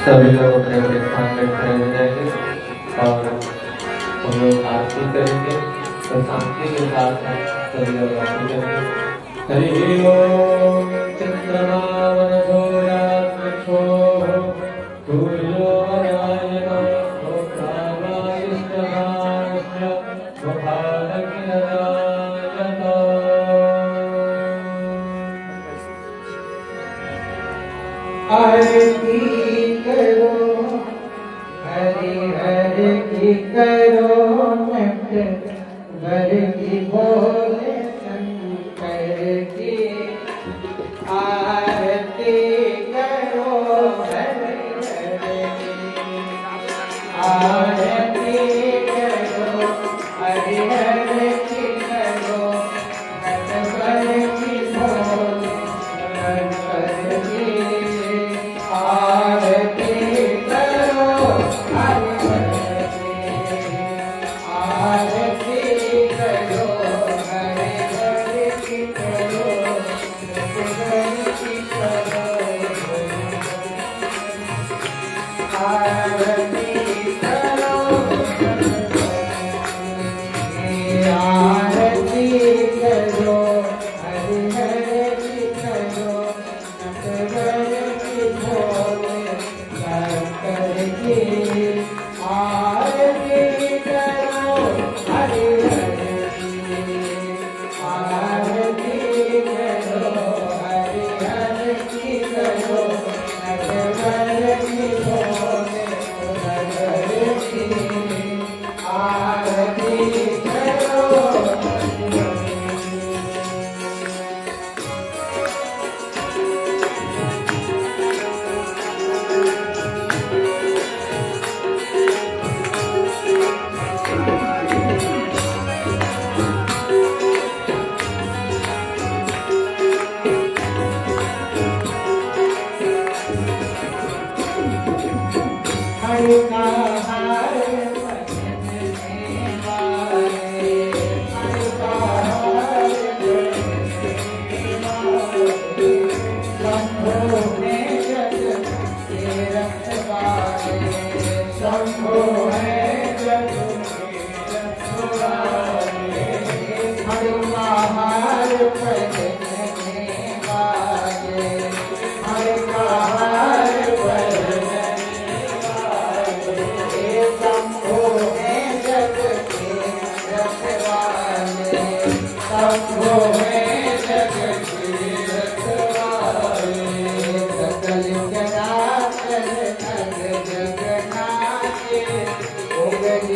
सभी लोग अपने अपने स्थान में खड़े हो जाएंगे और हम लोग आरती करेंगे तो शांति के साथ सभी लोग आरती करेंगे। हरि ओम चंद्रमा वनसो रात्रिक्षो सूर्यो नारायणो भोक्तावायुष्टमानस्य स्वभावकिरणायतो आरती करो हरि हरि की करो नट घर की भोले शंकर की आरती करो हरि हरि की आरती करो हरि हरि की करो नट घर की भोले शंकर की आरती करो हरि हरि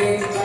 Hare